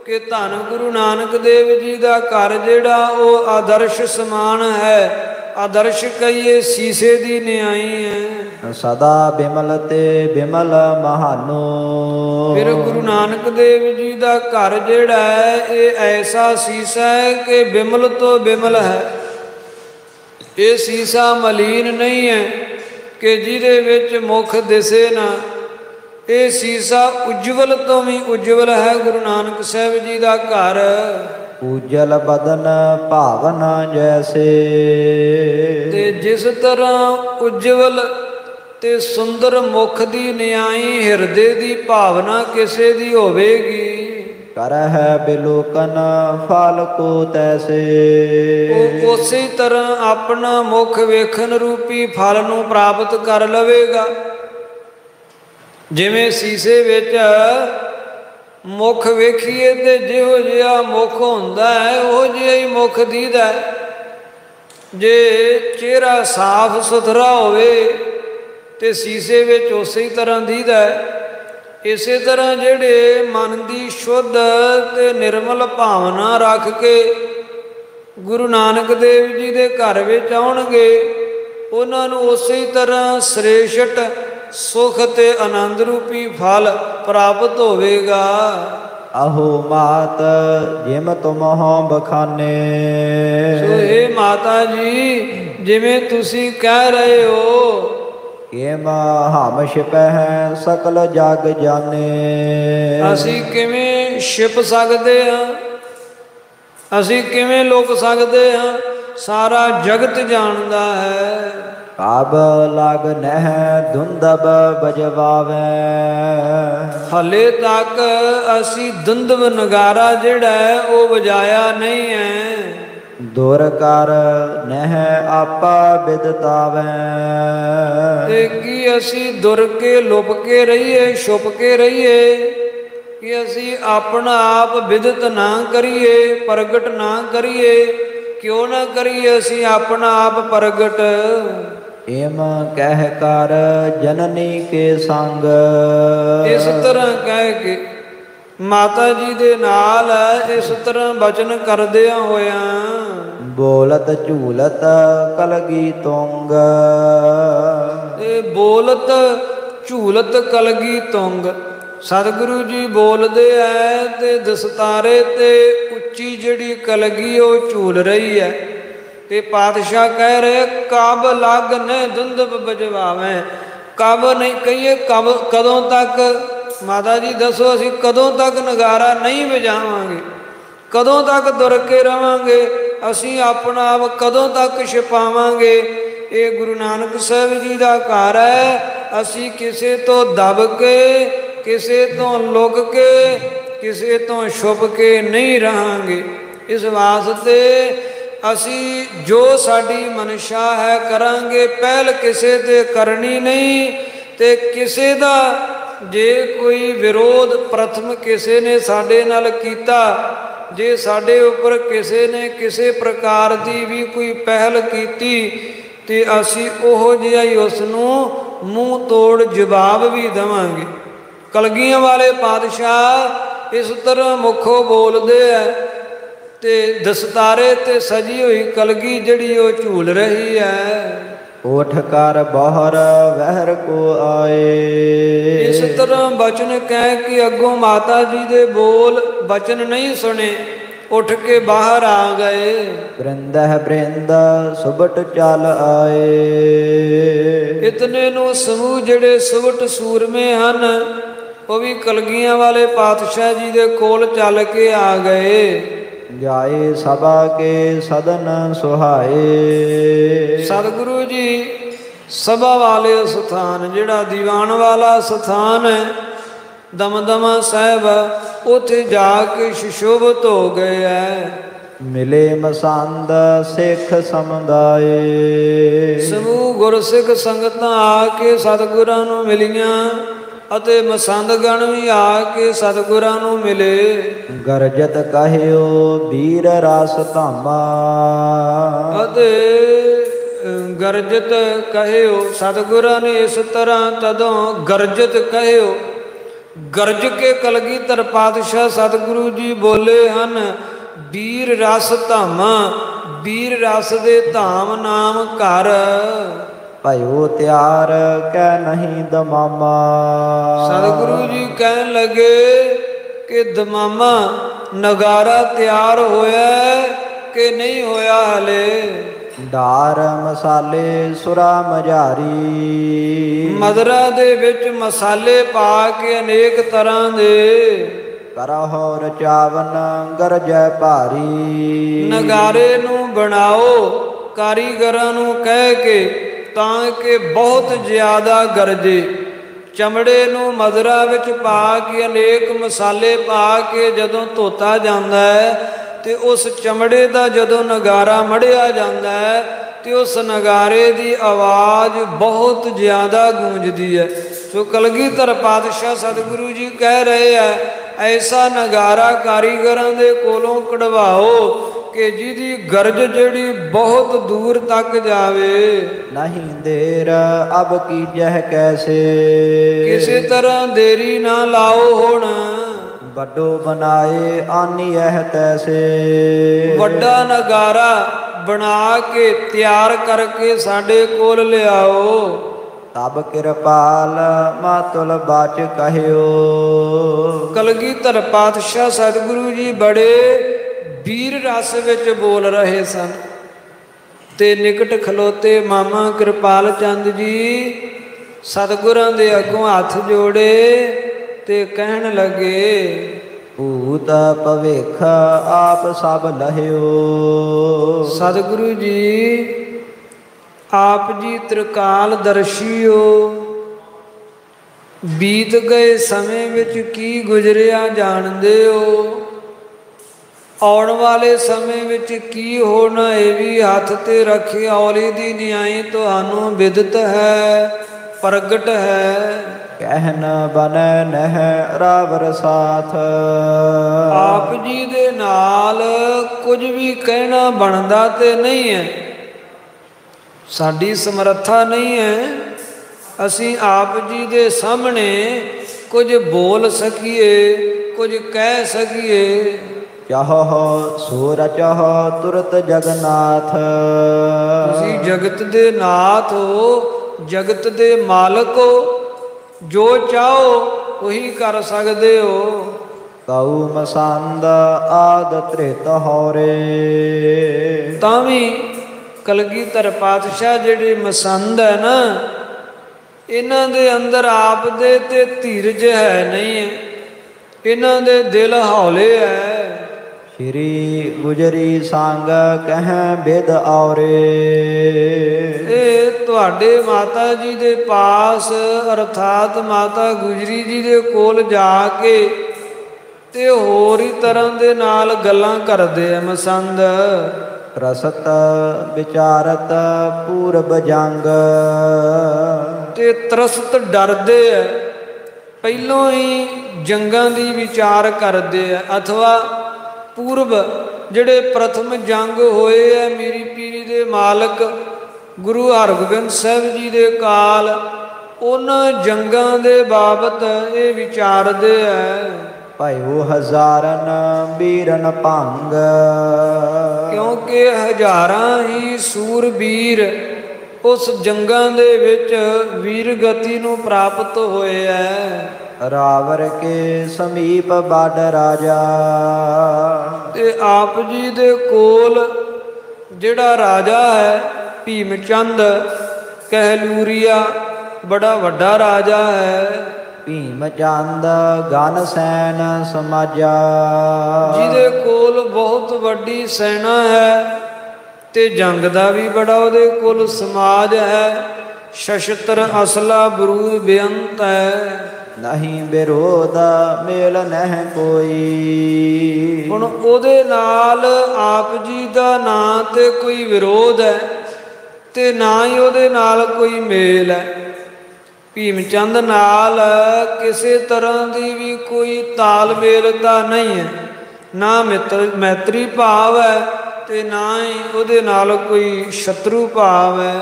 ਕਿ ਧੰਨ ਗੁਰੂ ਨਾਨਕ ਦੇਵ ਜੀ ਦਾ ਘਰ ਜਿਹੜਾ ਉਹ ਆਦਰਸ਼ ਸਮਾਨ ਹੈ। ਆਦਰਸ਼ ਕਹੀਏ ਸੀਸੇ ਦੀ ਨਿਆਈ ਹੈ। ਸਦਾ ਬਿਮਲ ਤੇ ਬਿਮਲ ਮਹਾਨੋ। ਫਿਰ ਗੁਰੂ ਨਾਨਕ ਦੇਵ ਜੀ ਦਾ ਘਰ ਜਿਹੜਾ ਹੈ ਇਹ ਐਸਾ ਸੀਸਾ ਹੈ ਕਿ ਬਿਮਲ ਤੋਂ ਬਿਮਲ ਹੈ। ਇਹ ਸੀਸਾ ਮਲੀਨ ਨਹੀਂ ਹੈ ਕਿ ਜਿਹਦੇ ਵਿੱਚ ਮੁਖ ਦਿਸੇ ਨਾ। ਇਹ ਸੀਸਾ ਉਜਵਲ ਤੋਂ ਵੀ ਉਜਵਲ ਹੈ ਗੁਰੂ ਨਾਨਕ ਸਾਹਿਬ ਜੀ ਦਾ ਘਰ। ਉਜਲ ਬਦਨ ਭਾਵਨਾ ਜੈਸੇ। ਤੇ ਜਿਸ ਤਰ੍ਹਾਂ ਉਜਵਲ ਤੇ ਸੁੰਦਰ ਮੁਖ ਦੀ ਨਿਆਈ ਹਿਰਦੇ ਦੀ ਭਾਵਨਾ ਕਿਸੇ ਦੀ ਹੋਵੇਗੀ, ਕਰਹਿ ਬਿਲੋਕਨ ਫਲ ਕੋ ਤੈਸੇ। ਉਹ ਉਸੇ ਤਰ੍ਹਾਂ ਆਪਣਾ ਮੁਖ ਵੇਖਣ ਰੂਪੀ ਫਲ ਨੂੰ ਪ੍ਰਾਪਤ ਕਰ ਲਵੇਗਾ। ਜਿਵੇਂ ਸੀਸੇ ਵਿੱਚ ਮੁਖ ਵੇਖੀਏ ਤੇ ਜਿਹੋ ਜਿਹਾ ਮੁਖ ਹੁੰਦਾ ਹੈ ਉਹ ਜਿਹਾ ਹੀ ਮੁਖ ਦੀਦਾ ਹੈ। ਜੇ ਚਿਹਰਾ ਸਾਫ ਸੁਥਰਾ ਹੋਵੇ ਤੇ ਸੀਸੇ ਵਿੱਚ ਉਸੇ ਤਰ੍ਹਾਂ ਦੀਦਾ ਹੈ। ਇਸੇ ਤਰ੍ਹਾਂ ਜਿਹੜੇ ਮਨ ਦੀ ਸ਼ੁੱਧ ਤੇ ਨਿਰਮਲ ਭਾਵਨਾ ਰੱਖ ਕੇ ਗੁਰੂ ਨਾਨਕ ਦੇਵ ਜੀ ਦੇ ਘਰ ਵਿੱਚ ਆਉਣਗੇ, ਉਹਨਾਂ ਨੂੰ ਉਸੇ ਤਰ੍ਹਾਂ ਸ੍ਰੇਸ਼ਟ ਸੁਖ ਤੇ ਆਨੰਦ ਰੂਪੀ ਫਲ ਪ੍ਰਾਪਤ ਹੋਵੇਗਾ। ਆਹੋ ਮਾਤ ਜਿਮ ਤੁਮ ਹੋ ਬਖਾਨੇ। ਸੋ ਇਹ ਮਾਤਾ ਜੀ, ਜਿਵੇਂ ਤੁਸੀਂ ਕਹਿ ਰਹੇ ਹੋ ਕਿਮ ਹਮ ਛਿਪਹਿ ਸਕਲ ਜਗ ਜਾਣੇ। ਅਸੀਂ ਕਿਵੇਂ ਛਿਪ ਸਕਦੇ ਹਾਂ, ਅਸੀਂ ਕਿਵੇਂ ਲੁਕ ਸਕਦੇ ਹਾਂ, ਸਾਰਾ ਜਗਤ ਜਾਣਦਾ ਹੈ। ਕਾਬ ਲਗ ਨਹਿ ਧੁੰਦਬ ਬਜਵਾਵੇ। ਹਲੇ ਤੱਕ ਅਸੀਂ ਧੁੰਦਬ ਨਗਾਰਾ ਜਿਹੜਾ ਹੈ ਉਹ ਵਜਾਇਆ ਨਹੀਂ ਹੈ। ਦੁਰ ਕਰ ਨਹਿ ਆਪਾ ਬਿਦਤਾਵੇ। ਤੇ ਕੀ ਅਸੀਂ ਦੁਰ ਕੇ ਲੁਪ ਕੇ ਰਹੀਏ, ਛੁਪ ਕੇ ਰਹੀਏ, ਕਿ ਅਸੀਂ ਆਪਣਾ ਆਪ ਬਿਦਤ ਨਾ ਕਰੀਏ, ਪ੍ਰਗਟ ਨਾ ਕਰੀਏ। ਕਿਉਂ ਨਾ ਕਰੀਏ ਅਸੀਂ ਆਪਣਾ ਆਪ ਪ੍ਰਗਟ। ਏਮ ਕਹਿ ਕਰ ਜਨਨੀ ਕੇ ਸੰਗ। ਇਸ ਤਰ੍ਹਾਂ ਕਹਿ ਕੇ ਮਾਤਾ ਜੀ ਦੇ ਨਾਲ ਇਸ ਤਰ੍ਹਾਂ ਬਚਨ ਕਰਦਿਆਂ ਹੋਇਆਂ ਬੋਲਤ ਝੂਲਤ ਕਲਗੀ ਤੁੰਗ। ਇਹ ਬੋਲਤ ਝੂਲਤ ਕਲਗੀ ਤੁੰਗ। ਸਤਿਗੁਰੂ ਜੀ ਬੋਲਦੇ ਐ ਤੇ ਦਸਤਾਰੇ ਤੇ ਉੱਚੀ ਜਿਹੜੀ ਕਲਗੀ ਉਹ ਝੂਲ ਰਹੀ ਹੈ। ਤੇ ਪਾਤਸ਼ਾਹ ਕਹਿ ਰਹੇ ਕਬ ਲਗ ਨੇ ਧੁੰਦਬ ਬਜਵਾਵੇਂ। ਕਬ ਨਹੀਂ ਕਹੀਏ, ਕਬ ਕਦੋਂ ਤੱਕ? ਮਾਤਾ ਜੀ ਦੱਸੋ, ਅਸੀਂ ਕਦੋਂ ਤੱਕ ਨਗਾਰਾ ਨਹੀਂ ਵਜਾਵਾਂਗੇ? ਕਦੋਂ ਤੱਕ ਦੁਰ ਕੇ ਰਵਾਂਗੇ? ਅਸੀਂ ਆਪਣਾ ਆਪ ਕਦੋਂ ਤੱਕ ਛਿਪਾਵਾਂਗੇ? ਇਹ ਗੁਰੂ ਨਾਨਕ ਸਾਹਿਬ ਜੀ ਦਾ ਘਰ ਹੈ। ਅਸੀਂ ਕਿਸੇ ਤੋਂ ਦਬ ਕੇ, ਕਿਸੇ ਤੋਂ ਲੁਕ ਕੇ, ਕਿਸੇ ਤੋਂ ਛੁਪ ਕੇ ਨਹੀਂ ਰਹਾਂਗੇ। ਇਸ ਵਾਸਤੇ ਅਸੀਂ ਜੋ ਸਾਡੀ ਮਨਸ਼ਾ ਹੈ ਕਰਾਂਗੇ। ਪਹਿਲ ਕਿਸੇ ਤੇ ਕਰਨੀ ਨਹੀਂ। ਤੇ ਕਿਸੇ ਦਾ ਜੇ ਕੋਈ ਵਿਰੋਧ ਪ੍ਰਥਮ ਕਿਸੇ ਨੇ ਸਾਡੇ ਨਾਲ ਕੀਤਾ, ਜੇ ਸਾਡੇ ਉੱਪਰ ਕਿਸੇ ਨੇ ਕਿਸੇ ਪ੍ਰਕਾਰ ਦੀ ਵੀ ਕੋਈ ਪਹਿਲ ਕੀਤੀ, ਤੇ ਅਸੀਂ ਉਹੋ ਜਿਹਾ ਹੀ ਉਸ ਨੂੰ ਮੂੰਹ ਤੋੜ ਜਵਾਬ ਵੀ ਦੇਵਾਂਗੇ। ਕਲਗੀਆਂ ਵਾਲੇ ਪਾਤਸ਼ਾਹ ਇਸ ਤਰ੍ਹਾਂ ਮੁਖੋਂ ਬੋਲਦੇ ਐ ਤੇ ਦਸਤਾਰੇ ਤੇ ਸਜੀ ਹੋਈ ਕਲਗੀ ਜਿਹੜੀ ਉਹ ਝੂਲ ਰਹੀ ਹੈ। ਉਠ ਕਰ ਬਾਹਰ ਵਹਿਰ ਕੋ ਆਏ। ਇਸ ਤਰ੍ਹਾਂ ਬਚਨ ਕਹਿ ਕੇ ਅੱਗੋਂ ਮਾਤਾ ਜੀ ਦੇ ਬੋਲ ਬਚਨ ਨਹੀਂ ਸੁਣੇ, ਉੱਠ ਕੇ ਬਾਹਰ ਆ ਗਏ। ਬ੍ਰਿੰਦਹ ਬ੍ਰਿੰਦ ਸੁਬਟ ਚੱਲ ਆਏ। ਇਤਨੇ ਨੂੰ ਸਮੂਹ ਜਿਹੜੇ ਸੁਬਟ ਸੂਰਮੇ ਹਨ ਉਹ ਵੀ ਕਲਗੀਆਂ ਵਾਲੇ ਪਾਤਸ਼ਾਹ ਜੀ ਦੇ ਕੋਲ ਚੱਲ ਕੇ ਆ ਗਏ। ਜਾਏ ਸਭਾ ਕੇ ਸਦਨ ਸੁਹਾਏ। ਸਤਿਗੁਰੂ ਜੀ ਸਭਾ ਵਾਲੇ ਸਥਾਨ ਜਿਹੜਾ ਦੀਵਾਨ ਵਾਲਾ ਸਥਾਨ ਹੈ ਦਮਦਮਾ ਸਾਹਿਬ, ਉੱਥੇ ਜਾ ਕੇ ਸੁਸ਼ੋਭਿਤ ਹੋ ਗਏ ਹੈ। ਮਿਲੇ ਮਸੰਦ ਸਿੱਖ ਸਮੁਦਾਏ। ਸਮੂਹ ਗੁਰਸਿੱਖ ਸੰਗਤਾਂ ਆ ਕੇ ਸਤਿਗੁਰਾਂ ਨੂੰ ਮਿਲੀਆਂ ਅਤੇ ਮਸੰਦਗਣ ਵੀ ਆ ਕੇ ਸਤਿਗੁਰਾਂ ਨੂੰ ਮਿਲੇ। ਗਰਜਤ ਕਹਿਓ ਵੀਰ ਰਸ ਧਾਮਾ। ਅਤੇ ਗਰਜਤ ਕਹਿਓ ਸਤਿਗੁਰਾਂ ਨੇ ਇਸ ਤਰ੍ਹਾਂ ਤਦੋਂ ਗਰਜਤ ਕਹਿਓ ਗਰਜ ਕੇ ਕਲਗੀਧਰ ਪਾਤਸ਼ਾਹ ਸਤਿਗੁਰੂ ਜੀ ਬੋਲੇ ਹਨ, ਵੀਰ ਰਸ ਧਾਮਾ, ਵੀਰ ਰਸ ਦੇ ਧਾਮ ਨਾਮ ਘਰ। ਭਇਓ ਤਿਆਰ ਕਹਿ ਨਹੀਂ ਦਮਾਮਾ। ਸਤਿਗੁਰੂ ਜੀ ਕਹਿਣ ਲੱਗੇ ਕਿ ਦਮਾਮਾ ਨਗਾਰਾ ਤਿਆਰ ਹੋਇਆ ਕਿ ਨਹੀਂ ਹੋਇਆ ਹਲੇ। ਢਾਰ ਮਸਾਲੇ ਸੁਰਾ ਮਝਾਰੀ। ਮਦਰਾ ਦੇ ਵਿੱਚ ਮਸਾਲੇ ਪਾ ਕੇ ਅਨੇਕ ਤਰ੍ਹਾਂ ਦੇ ਕਰਹੁ ਰਚਾਵਨ ਗਰਜੈ ਭਾਰੀ। ਨਗਾਰੇ ਨੂੰ ਬਣਾਓ ਕਾਰੀਗਰਾਂ ਨੂੰ ਕਹਿ ਕੇ ਤਾਂ ਕਿ ਬਹੁਤ ਜ਼ਿਆਦਾ ਗਰਜੇ। ਚਮੜੇ ਨੂੰ ਮਦਰਾ ਵਿੱਚ ਪਾ ਕੇ ਅਨੇਕ ਮਸਾਲੇ ਪਾ ਕੇ ਜਦੋਂ ਧੋਤਾ ਜਾਂਦਾ ਹੈ ਤੇ ਉਸ ਚਮੜੇ ਦਾ ਜਦੋਂ ਨਗਾਰਾ ਮੜਿਆ ਜਾਂਦਾ ਹੈ ਤੇ ਉਸ ਨਗਾਰੇ ਦੀ ਆਵਾਜ਼ ਬਹੁਤ ਜ਼ਿਆਦਾ ਗੂੰਜਦੀ ਹੈ। ਸੋ ਕਲਗੀਧਰ ਪਾਤਸ਼ਾਹ ਸਤਿਗੁਰੂ ਜੀ ਕਹਿ ਰਹੇ ਆ, ਐਸਾ ਨਗਾਰਾ ਕਾਰੀਗਰਾਂ ਦੇ ਕੋਲੋਂ ਕਢਵਾਓ ਕਿ ਜਿਹਦੀ ਗਰਜ ਜਿਹੜੀ ਬਹੁਤ ਦੂਰ ਤੱਕ ਜਾਵੇ। ਨਹੀਂ ਦੇਰ ਅਬ ਕੀਜਹਿ ਕੈਸੇ। ਕਿਸੇ ਤਰ੍ਹਾਂ ਦੇਰੀ ਨਾ ਲਾਓ ਹੁਣ। ਵੱਡੋ ਬਣਾਏ ਆਨੀਐ ਤੈਸੇ। ਵੱਡਾ ਨਗਾਰਾ ਬਣਾ ਕੇ ਤਿਆਰ ਕਰਕੇ ਸਾਡੇ ਕੋਲ ਲਿਆਓ। ਤਬ ਕਿਰਪਾਲ ਮਾਤੁਲ ਬਾਚ ਕਹਿਓ। ਕਲਗੀਧਰ ਪਾਤਸ਼ਾਹ ਸਤਿਗੁਰੂ ਜੀ ਬੜੇ ਵੀਰ ਰਸ ਵਿੱਚ ਬੋਲ ਰਹੇ ਸਨ ਤੇ ਨਿਕਟ ਖਲੋਤੇ ਮਾਮਾ ਕਿਰਪਾਲ ਚੰਦ ਜੀ ਸਤਿਗੁਰਾਂ ਦੇ ਅੱਗੋਂ ਹੱਥ ਜੋੜੇ ਤੇ ਕਹਿਣ ਲੱਗੇ, ਭੂਤ ਭਵਿਖ ਆਪ ਸਭ ਲਹਿਓ। ਸਤਿਗੁਰੂ ਜੀ ਆਪ ਜੀ ਤ੍ਰਿਕਾਲ ਦਰਸ਼ੀਓ। ਬੀਤ ਗਏ ਸਮੇਂ ਵਿੱਚ ਕੀ ਗੁਜ਼ਰਿਆ ਜਾਣਦੇ ਹੋ। ਆਉਣ ਵਾਲੇ ਸਮੇਂ ਵਿੱਚ ਕੀ ਹੋਣਾ ਇਹ ਵੀ ਹੱਥ ਤੇ ਰੱਖੇ ਔਲੀ ਦੀ ਨਿਆਈ ਤੁਹਾਨੂੰ ਵਿਦਿਤ ਹੈ, ਪ੍ਰਗਟ ਹੈ। ਕਹਿਨ ਬਨੈ ਨਹਿ ਰਾਵਰ ਸਾਥ। ਆਪ ਜੀ ਦੇ ਨਾਲ ਕੁਝ ਵੀ ਕਹਿਣਾ ਬਣਦਾ ਤੇ ਨਹੀਂ ਹੈ, ਸਾਡੀ ਸਮਰੱਥਾ ਨਹੀਂ ਹੈ ਅਸੀਂ ਆਪ ਜੀ ਦੇ ਸਾਹਮਣੇ ਕੁਝ ਬੋਲ ਸਕੀਏ, ਕੁਝ ਕਹਿ ਸਕੀਏ। ਚਾਹੋ ਸੋ ਰਚਹੁ ਤੁਰਤ ਜਗਨਾਥ। ਤੁਸੀਂ ਜਗਤ ਦੇ ਨਾਥ ਹੋ, ਜਗਤ ਦੇ ਮਾਲਕ ਹੋ, ਜੋ ਚਾਹੋ ਉਹੀ ਕਰ ਸਕਦੇ ਹੋ। ਕਉ ਮਸੰਦ ਆਦ ਤ੍ਰਿਤ ਹੌਰੇ। ਤਾਂ ਵੀ ਕਲਗੀਧਰ ਪਾਤਸ਼ਾਹ ਜਿਹੜੇ ਮਸੰਦ ਹੈ ਨਾ, ਇਹਨਾਂ ਦੇ ਅੰਦਰ ਆਪ ਦੇ ਤੇ ਧੀਰਜ ਹੈ ਨਹੀਂ ਹੈ, ਇਹਨਾਂ ਦੇ ਦਿਲ ਹੌਲੇ ਹੈ। ਸ਼੍ਰੀ ਗੁਜਰੀ ਸੰਗ ਕਹਿ ਬਿਦ ਔਰੇ। ਇਹ ਤੁਹਾਡੇ ਮਾਤਾ ਜੀ ਦੇ ਪਾਸ ਅਰਥਾਤ ਮਾਤਾ ਗੁਜਰੀ ਜੀ ਦੇ ਕੋਲ ਜਾ ਕੇ ਤੇ ਹੋਰ ਹੀ ਤਰ੍ਹਾਂ ਦੇ ਨਾਲ ਗੱਲਾਂ ਕਰਦੇ ਆ ਮਸੰਦ। ਰਸਤ ਵਿਚਾਰਤ ਪੂਰਬ ਜੰਗ। ਤੇ ਤਰਸਤ ਡਰਦੇ ਆ, ਪਹਿਲੋਂ ਹੀ ਜੰਗਾਂ ਦੀ ਵਿਚਾਰ ਕਰਦੇ ਆ। ਅਥਵਾ ਪੂਰਬ ਜਿਹੜੇ ਪ੍ਰਥਮ ਜੰਗ ਹੋਏ ਆ ਮੀਰੀ ਪੀਰੀ ਦੇ ਮਾਲਕ ਗੁਰੂ ਹਰਗੋਬਿੰਦ ਸਾਹਿਬ ਜੀ ਦੇ ਕਾਲ, ਉਹਨਾਂ ਜੰਗਾਂ ਦੇ ਬਾਬਤ ਇਹ ਵਿਚਾਰਦੇ ਹੈ, ਭਇਓ ਹਜ਼ਾਰਨ ਬੀਰਨ ਭੰਗ। ਕਿਉਂਕਿ ਹਜ਼ਾਰਾਂ ਹੀ ਸੂਰਬੀਰ ਉਸ ਜੰਗਾਂ ਦੇ ਵਿੱਚ ਵੀਰ ਗਤੀ ਨੂੰ ਪ੍ਰਾਪਤ ਹੋਏ ਹੈ। ਰਾਵਰ ਕੇ ਸਮੀਪ ਬਡ ਰਾਜਾ। ਤੇ ਆਪ ਜੀ ਦੇ ਕੋਲ ਜਿਹੜਾ ਰਾਜਾ ਹੈ ਭੀਮ ਚੰਦ ਕਹਿਲੂਰੀਆ, ਬੜਾ ਵੱਡਾ ਰਾਜਾ ਹੈ। ਭੀਮ ਚੰਦ ਗਨ ਸੈਨ ਸਮਾਜਾ। ਜਿਹਦੇ ਕੋਲ ਬਹੁਤ ਵੱਡੀ ਸੈਨਾ ਹੈ ਤੇ ਜੰਗ ਦਾ ਵੀ ਬੜਾ ਉਹਦੇ ਕੋਲ ਸਮਾਜ ਹੈ। ਸ਼ਸਤਰ ਅਸਲਾ ਬਰੂਦ ਬੇਅੰਤ ਹੈ। ਨਹੀਂ ਵਿਰੋਧ ਮੇਲ ਨਹਿ ਕੋਈ। ਹੁਣ ਉਹਦੇ ਨਾਲ ਆਪ ਜੀ ਦਾ ਨਾ ਤੇ ਕੋਈ ਵਿਰੋਧ ਹੈ ਤੇ ਨਾ ਹੀ ਉਹਦੇ ਨਾਲ ਕੋਈ ਮੇਲ ਹੈ। ਭੀਮ ਚੰਦ ਨਾਲ ਕਿਸੇ ਤਰ੍ਹਾਂ ਦੀ ਵੀ ਕੋਈ ਤਾਲਮੇਲ ਤਾਂ ਨਹੀਂ ਹੈ, ਨਾ ਮੈਤਰੀ ਭਾਵ ਹੈ ਤੇ ਨਾ ਹੀ ਉਹਦੇ ਨਾਲ ਕੋਈ ਸ਼ਤਰੂ ਭਾਵ ਹੈ।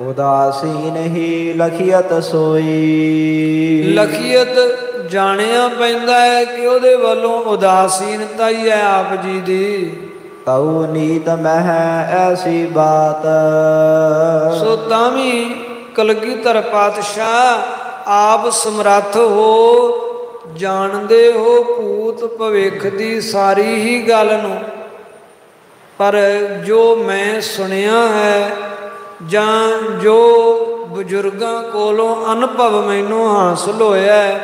ਉਦਾਸੀਨ ਹੀ ਲਖੀਅਤ ਸੋਈ। ਲਖੀਅਤ ਜਾਣਿਆ ਪੈਂਦਾ ਹੈ ਕਿ ਉਹਦੇ ਵੱਲੋਂ ਉਦਾਸੀਨਤਾ ਹੀ ਹੈ ਆਪ ਜੀ ਦੀ। ਤਉ ਨੀਤ ਮਹਿ ਐਸੀ ਬਾਤ। ਸੋ ਤਾਂ ਵੀ ਕਲਗੀਧਰ ਪਾਤਸ਼ਾਹ ਆਪ ਸਮਰੱਥ ਹੋ, ਜਾਣਦੇ ਹੋ ਭੂਤ ਭਵਿੱਖ ਦੀ ਸਾਰੀ ਹੀ ਗੱਲ ਨੂੰ। ਪਰ ਜੋ ਮੈਂ ਸੁਣਿਆ ਹੈ ਜਾਂ ਜੋ ਬਜ਼ੁਰਗਾਂ ਕੋਲੋਂ ਅਨੁਭਵ ਮੈਨੂੰ ਹਾਸਲ ਹੋਇਆ,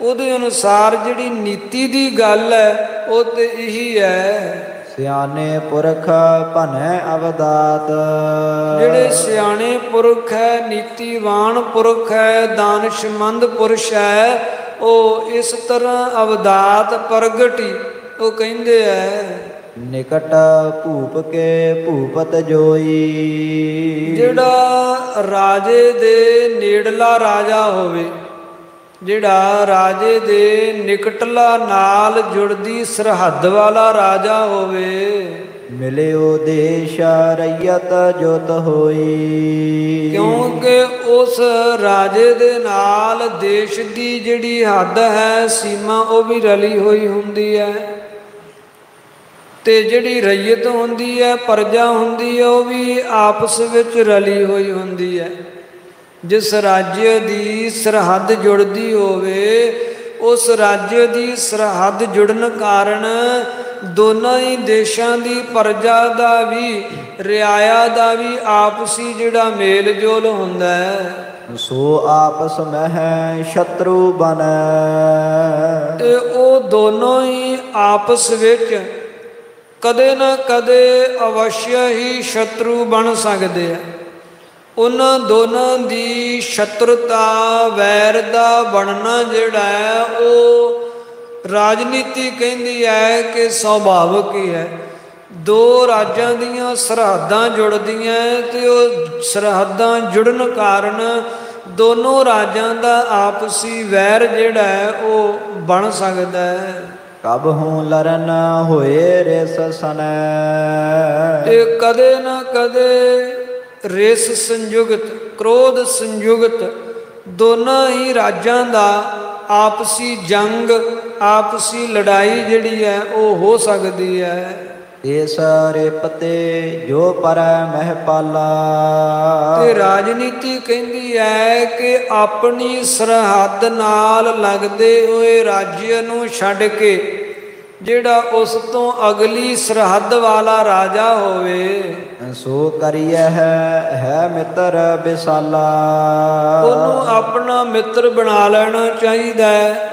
ਉਹਦੇ ਅਨੁਸਾਰ ਜਿਹੜੀ ਨੀਤੀ ਦੀ ਗੱਲ ਹੈ ਉਹ ਤੇ ਇਹੀ ਹੈ। ਸਿਆਣੇ ਪੁਰਖ ਭਨੈ ਅਵਦਾਤ। ਜਿਹੜੇ ਸਿਆਣੇ ਪੁਰਖ ਹੈ, ਨੀਤੀਵਾਨ ਪੁਰਖ ਹੈ, ਦਾਨਸ਼ਮੰਦ ਪੁਰਸ਼ ਹੈ, ਉਹ ਇਸ ਤਰ੍ਹਾਂ ਅਵਦਾਤ ਪ੍ਰਗਟੀ ਉਹ ਕਹਿੰਦੇ ਹੈ। ਨਿਕਟ ਭੂਪ ਕੇ ਭੂਪਤ ਜੋਈ। ਜਿਹੜਾ ਰਾਜੇ ਦੇ ਨੇੜਲਾ ਰਾਜਾ ਹੋਵੇ, ਜਿਹੜਾ ਰਾਜੇ ਦੇ ਨਿਕਟਲਾ ਨਾਲ ਜੁੜਦੀ ਸਰਹੱਦ ਵਾਲਾ ਰਾਜਾ ਹੋਵੇ। ਮਿਲਿਓ ਦੇਸ਼ ਰਈਅਤ ਜੋਤ ਹੋਈ। ਕਿਉਂਕਿ ਉਸ ਰਾਜੇ ਦੇ ਨਾਲ ਦੇਸ਼ ਦੀ ਜਿਹੜੀ ਹੱਦ ਹੈ, ਸੀਮਾ, ਉਹ ਵੀ ਰਲੀ ਹੋਈ ਹੁੰਦੀ ਹੈ। ਤੇ ਜਿਹੜੀ ਰਈਅਤ ਹੁੰਦੀ ਹੈ, ਪ੍ਰਜਾ ਹੁੰਦੀ ਹੈ, ਉਹ ਵੀ ਆਪਸ ਵਿੱਚ ਰਲੀ ਹੋਈ ਹੁੰਦੀ ਹੈ। ਜਿਸ ਰਾਜ්य ਦੀ ਸਰਹੱਦ ਜੁੜਦੀ ਹੋਵੇ, ਉਸ ਰਾਜ්य ਦੀ ਸਰਹੱਦ ਜੁੜਨ ਕਾਰਨ ਦੋਨਾਂ ਹੀ ਦੇਸ਼ਾਂ ਦੀ ਪ੍ਰਜਾ ਦਾ ਵੀ, ਰਿਆਇਆ ਦਾ ਵੀ ਆਪਸੀ ਜਿਹੜਾ ਮੇਲ ਜੋਲ ਹੁੰਦਾ ਹੈ। ਸੋ ਆਪਸ ਮਹਿ ਸ਼ਤਰੂ ਬਨੈ। ਤੇ ਉਹ ਦੋਨੋਂ ਹੀ ਆਪਸ ਵਿੱਚ ਕਦੇ ਨਾ ਕਦੇ ਅਵਸ਼ਯ ਹੀ ਸ਼ਤਰੂ ਬਣ ਸਕਦੇ ਆ। ਉਹਨਾਂ ਦੋਨਾਂ ਦੀ ਸ਼ਤਰੁਤਾ, ਵੈਰ ਦਾ ਬਣਨਾ ਜਿਹੜਾ ਹੈ, ਉਹ ਰਾਜਨੀਤੀ ਕਹਿੰਦੀ ਹੈ ਕਿ ਸੁਭਾਵਿਕ ਹੀ ਹੈ। ਦੋ ਰਾਜਾਂ ਦੀਆਂ ਸਰਹੱਦਾਂ ਜੁੜਦੀਆਂ ਤੇ ਉਹ ਸਰਹੱਦਾਂ ਜੁੜਨ ਕਾਰਨ ਦੋਨੋਂ ਰਾਜਾਂ ਦਾ ਆਪਸੀ ਵੈਰ ਜਿਹੜਾ ਹੈ ਉਹ ਬਣ ਸਕਦਾ ਹੈ। ਕਬ ਹੂੰ ਲਰਨ ਹੋਏ ਰਿਸ ਸਨੈ। ਤੇ ਕਦੇ ਨਾ ਕਦੇ ਰਿਸ ਸੰਯੁਗਤ, ਕ੍ਰੋਧ ਸੰਯੁਗਤ ਦੋਨਾਂ ਹੀ ਰਾਜਾਂ ਦਾ ਆਪਸੀ ਜੰਗ, ਆਪਸੀ ਲੜਾਈ ਜਿਹੜੀ ਹੈ ਉਹ ਹੋ ਸਕਦੀ ਹੈ। ਇਸ ਰਿਪਤੇ ਜੋ ਪਰੈ ਮਹਿਪਾਲਾ। ਤੇ ਰਾਜਨੀਤੀ ਕਹਿੰਦੀ ਹੈ ਕਿ ਆਪਣੀ ਸਰਹੱਦ ਨਾਲ ਲੱਗਦੇ ਹੋਏ ਰਾਜ්य ਨੂੰ ਛੱਡ ਕੇ ਜਿਹੜਾ ਉਸ ਤੋਂ ਅਗਲੀ ਸਰਹੱਦ ਵਾਲਾ ਰਾਜਾ ਹੋਵੇ, ਸੋ ਕਰੀਏ ਹੈ ਮਿੱਤਰ ਬਿਸਾਲਾ। ਉਹਨੂੰ ਆਪਣਾ ਮਿੱਤਰ ਬਣਾ ਲੈਣਾ ਚਾਹੀਦਾ ਹੈ,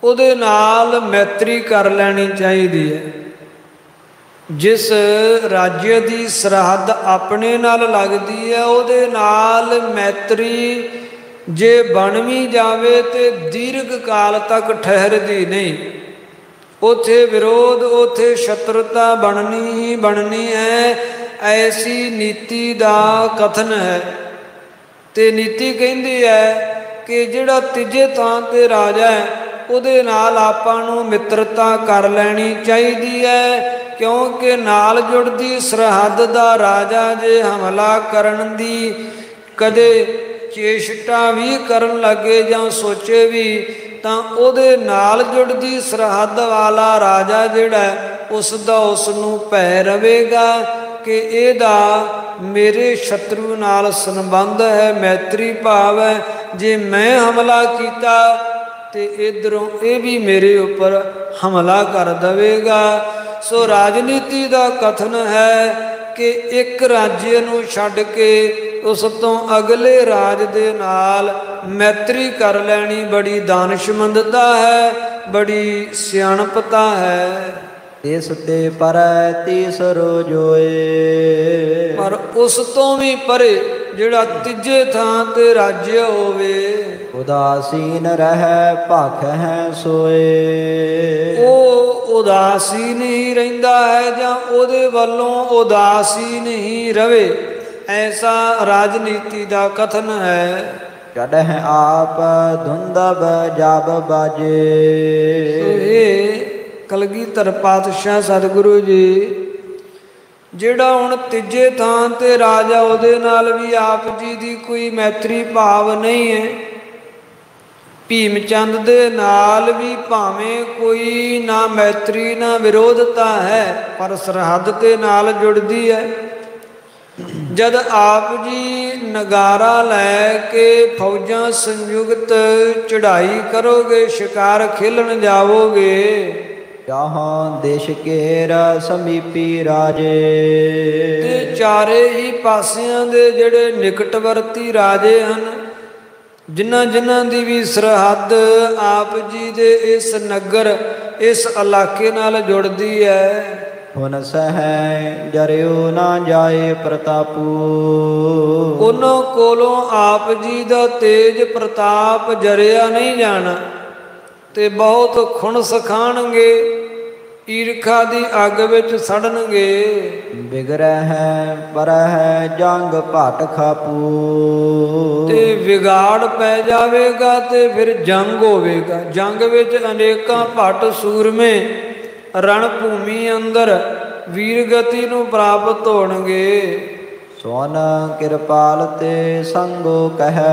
ਉਹਦੇ ਨਾਲ ਮੈਤਰੀ ਕਰ ਲੈਣੀ ਚਾਹੀਦੀ ਹੈ। ਜਿਸ ਰਾਜ්य ਦੀ ਸਰਹੱਦ ਆਪਣੇ ਨਾਲ ਲੱਗਦੀ ਹੈ, ਉਹਦੇ ਨਾਲ ਮੈਤਰੀ ਜੇ ਬਣ ਵੀ ਜਾਵੇ ਤੇ ਦੀਰਘ ਕਾਲ ਤੱਕ ਠਹਿਰਦੀ ਨਹੀਂ। ਉੱਥੇ ਵਿਰੋਧ, ਉੱਥੇ ਸ਼ਤਰੁਤਾ ਬਣਨੀ ਹੀ ਬਣਨੀ ਹੈ। ਐਸੀ ਨੀਤੀ ਦਾ ਕਥਨ ਹੈ। ਤੇ ਨੀਤੀ ਕਹਿੰਦੀ ਹੈ ਕਿ ਜਿਹੜਾ ਤੀਜੇ ਥਾਂ ਤੇ ਰਾਜਾ ਹੈ, ਉਹਦੇ ਨਾਲ ਆਪਾਂ ਨੂੰ ਮਿੱਤਰਤਾ ਕਰ ਲੈਣੀ ਚਾਹੀਦੀ ਹੈ। ਕਿਉਂਕਿ ਨਾਲ ਜੁੜਦੀ ਸਰਹੱਦ ਦਾ ਰਾਜਾ ਜੇ ਹਮਲਾ ਕਰਨ ਦੀ ਕਦੇ ਚੇਸ਼ਟਾ ਵੀ ਕਰਨ ਲੱਗੇ ਜਾਂ ਸੋਚੇ ਵੀ ਤਾਂ ਉਹਦੇ ਨਾਲ ਜੁੜਦੀ ਸਰਹੱਦ ਵਾਲਾ ਰਾਜਾ ਜਿਹੜਾ ਉਸ ਦਾ ਉਸ ਨੂੰ ਭੈ ਰਵੇਗਾ ਕਿ ਇਹਦਾ ਮੇਰੇ ਸ਼ਤਰੂ ਨਾਲ ਸੰਬੰਧ ਹੈ, ਮੈਤਰੀ ਭਾਵ ਹੈ। ਜੇ ਮੈਂ ਹਮਲਾ ਕੀਤਾ ਤੇ ਇਧਰੋਂ ਇਹ ਵੀ ਮੇਰੇ ਉੱਪਰ ਹਮਲਾ ਕਰ ਦੇਵੇਗਾ। ਸੋ ਰਾਜਨੀਤੀ ਦਾ ਕਥਨ ਹੈ ਕਿ ਇੱਕ ਰਾਜ ਨੂੰ ਛੱਡ ਕੇ ਉਸ ਤੋਂ ਅਗਲੇ ਰਾਜ ਦੇ ਨਾਲ ਮੈਤਰੀ ਕਰ ਲੈਣੀ ਬੜੀ ਦਾਨਸ਼ਮੰਦਤਾ ਹੈ, ਬੜੀ ਸਿਆਣਪਤਾ ਹੈ। ਇਸ ਤੇ ਪਰੈ ਤੀਸਰੋ ਜੋਏ, ਪਰ ਉਸ ਤੋਂ ਵੀ ਪਰੇ ਜਿਹੜਾ ਤੀਜੇ ਥਾਂ ਤੇ ਰਾਜ ਹੋਵੇ, ਉਦਾਸੀਨ ਰਹਿ ਭਖ ਹੈ ਸੋਏ। ਉਹ ਉਦਾਸੀਨ ਹੀ ਰਹਿੰਦਾ ਹੈ ਜਾਂ ਉਹਦੇ ਵੱਲੋਂ ਉਦਾਸੀਨ ਹੀ ਰਵੇ, ਐਸਾ ਰਾਜਨੀਤੀ ਦਾ ਕਥਨ ਹੈ। ਚੜ੍ਹ ਆਪ ਧੁੰਦਬ ਜਬ ਬਾਜੇ। ਇਹ ਕਲਗੀਧਰ ਪਾਤਸ਼ਾਹ ਸਤਿਗੁਰੂ ਜੀ ਜਿਹੜਾ ਹੁਣ ਤੀਜੇ ਥਾਂ ਤੇ ਰਾਜਾ, ਉਹਦੇ ਨਾਲ ਵੀ ਆਪ ਜੀ ਦੀ ਕੋਈ ਮੈਤਰੀ ਭਾਵ ਨਹੀਂ ਹੈ। ਭੀਮ ਚੰਦ ਦੇ ਨਾਲ ਵੀ ਭਾਵੇਂ ਕੋਈ ਨਾ ਮੈਤਰੀ ਨਾ ਵਿਰੋਧਤਾ ਹੈ, ਪਰ ਸਰਹੱਦ ਤੇ ਨਾਲ ਜੁੜਦੀ ਹੈ। ਜਦ ਆਪ ਜੀ ਨਗਾਰਾ ਲੈ ਕੇ ਫੌਜਾਂ ਸੰਯੁਕਤ ਚੜ੍ਹਾਈ ਕਰੋਗੇ, ਸ਼ਿਕਾਰ ਖੇਲਣ ਜਾਵੋਗੇ, ਜਹਾਂ ਦੇਸ਼ ਕੇਰ ਸਮੀਪੀ ਰਾਜੇ। ਤੇ ਚਾਰੇ ਹੀ ਪਾਸਿਆਂ ਦੇ ਜਿਹੜੇ ਨਿਕਟਵਰਤੀ ਰਾਜੇ ਹਨ, ਜਿਨ੍ਹਾਂ ਜਿਨ੍ਹਾਂ ਦੀ ਵੀ ਸਰਹੱਦ ਆਪ ਜੀ ਦੇ ਇਸ ਨਗਰ ਇਸ ਇਲਾਕੇ ਨਾਲ ਜੁੜਦੀ ਹੈ, ਹੁਣ ਸਹਿ ਜਰਿਓ ਨਾ ਜਾਏ ਪ੍ਰਤਾਪੂ। ਉਹਨਾਂ ਕੋਲੋਂ ਆਪ ਜੀ ਦਾ ਤੇਜ ਪ੍ਰਤਾਪ ਜਰਿਆ ਨਹੀਂ ਜਾਣਾ ਤੇ ਬਹੁਤ ਖੁਣ ਸਖਾਣਗੇ, ਈਰਖਾ ਦੀ ਅੱਗ ਵਿੱਚ ਸੜਨਗੇ। ਬਿਗੜੈ ਹੈ ਪਰ ਹੈ ਜੰਗ ਭਟ ਖਾਪੂ। ਤੇ ਵਿਗਾੜ ਪੈ ਜਾਵੇਗਾ ਤੇ ਫਿਰ ਜੰਗ ਹੋਵੇਗਾ। ਜੰਗ ਵਿੱਚ ਅਨੇਕਾਂ ਭੱਟ ਸੂਰਮੇ ਰਣ ਭੂਮੀ ਅੰਦਰ ਵੀਰ ਗਤੀ ਨੂੰ ਪ੍ਰਾਪਤ ਹੋਣਗੇ। ਸੋਨ ਕਿਰਪਾਲ ਤੇ ਸੰਗੋ ਕਹਿ।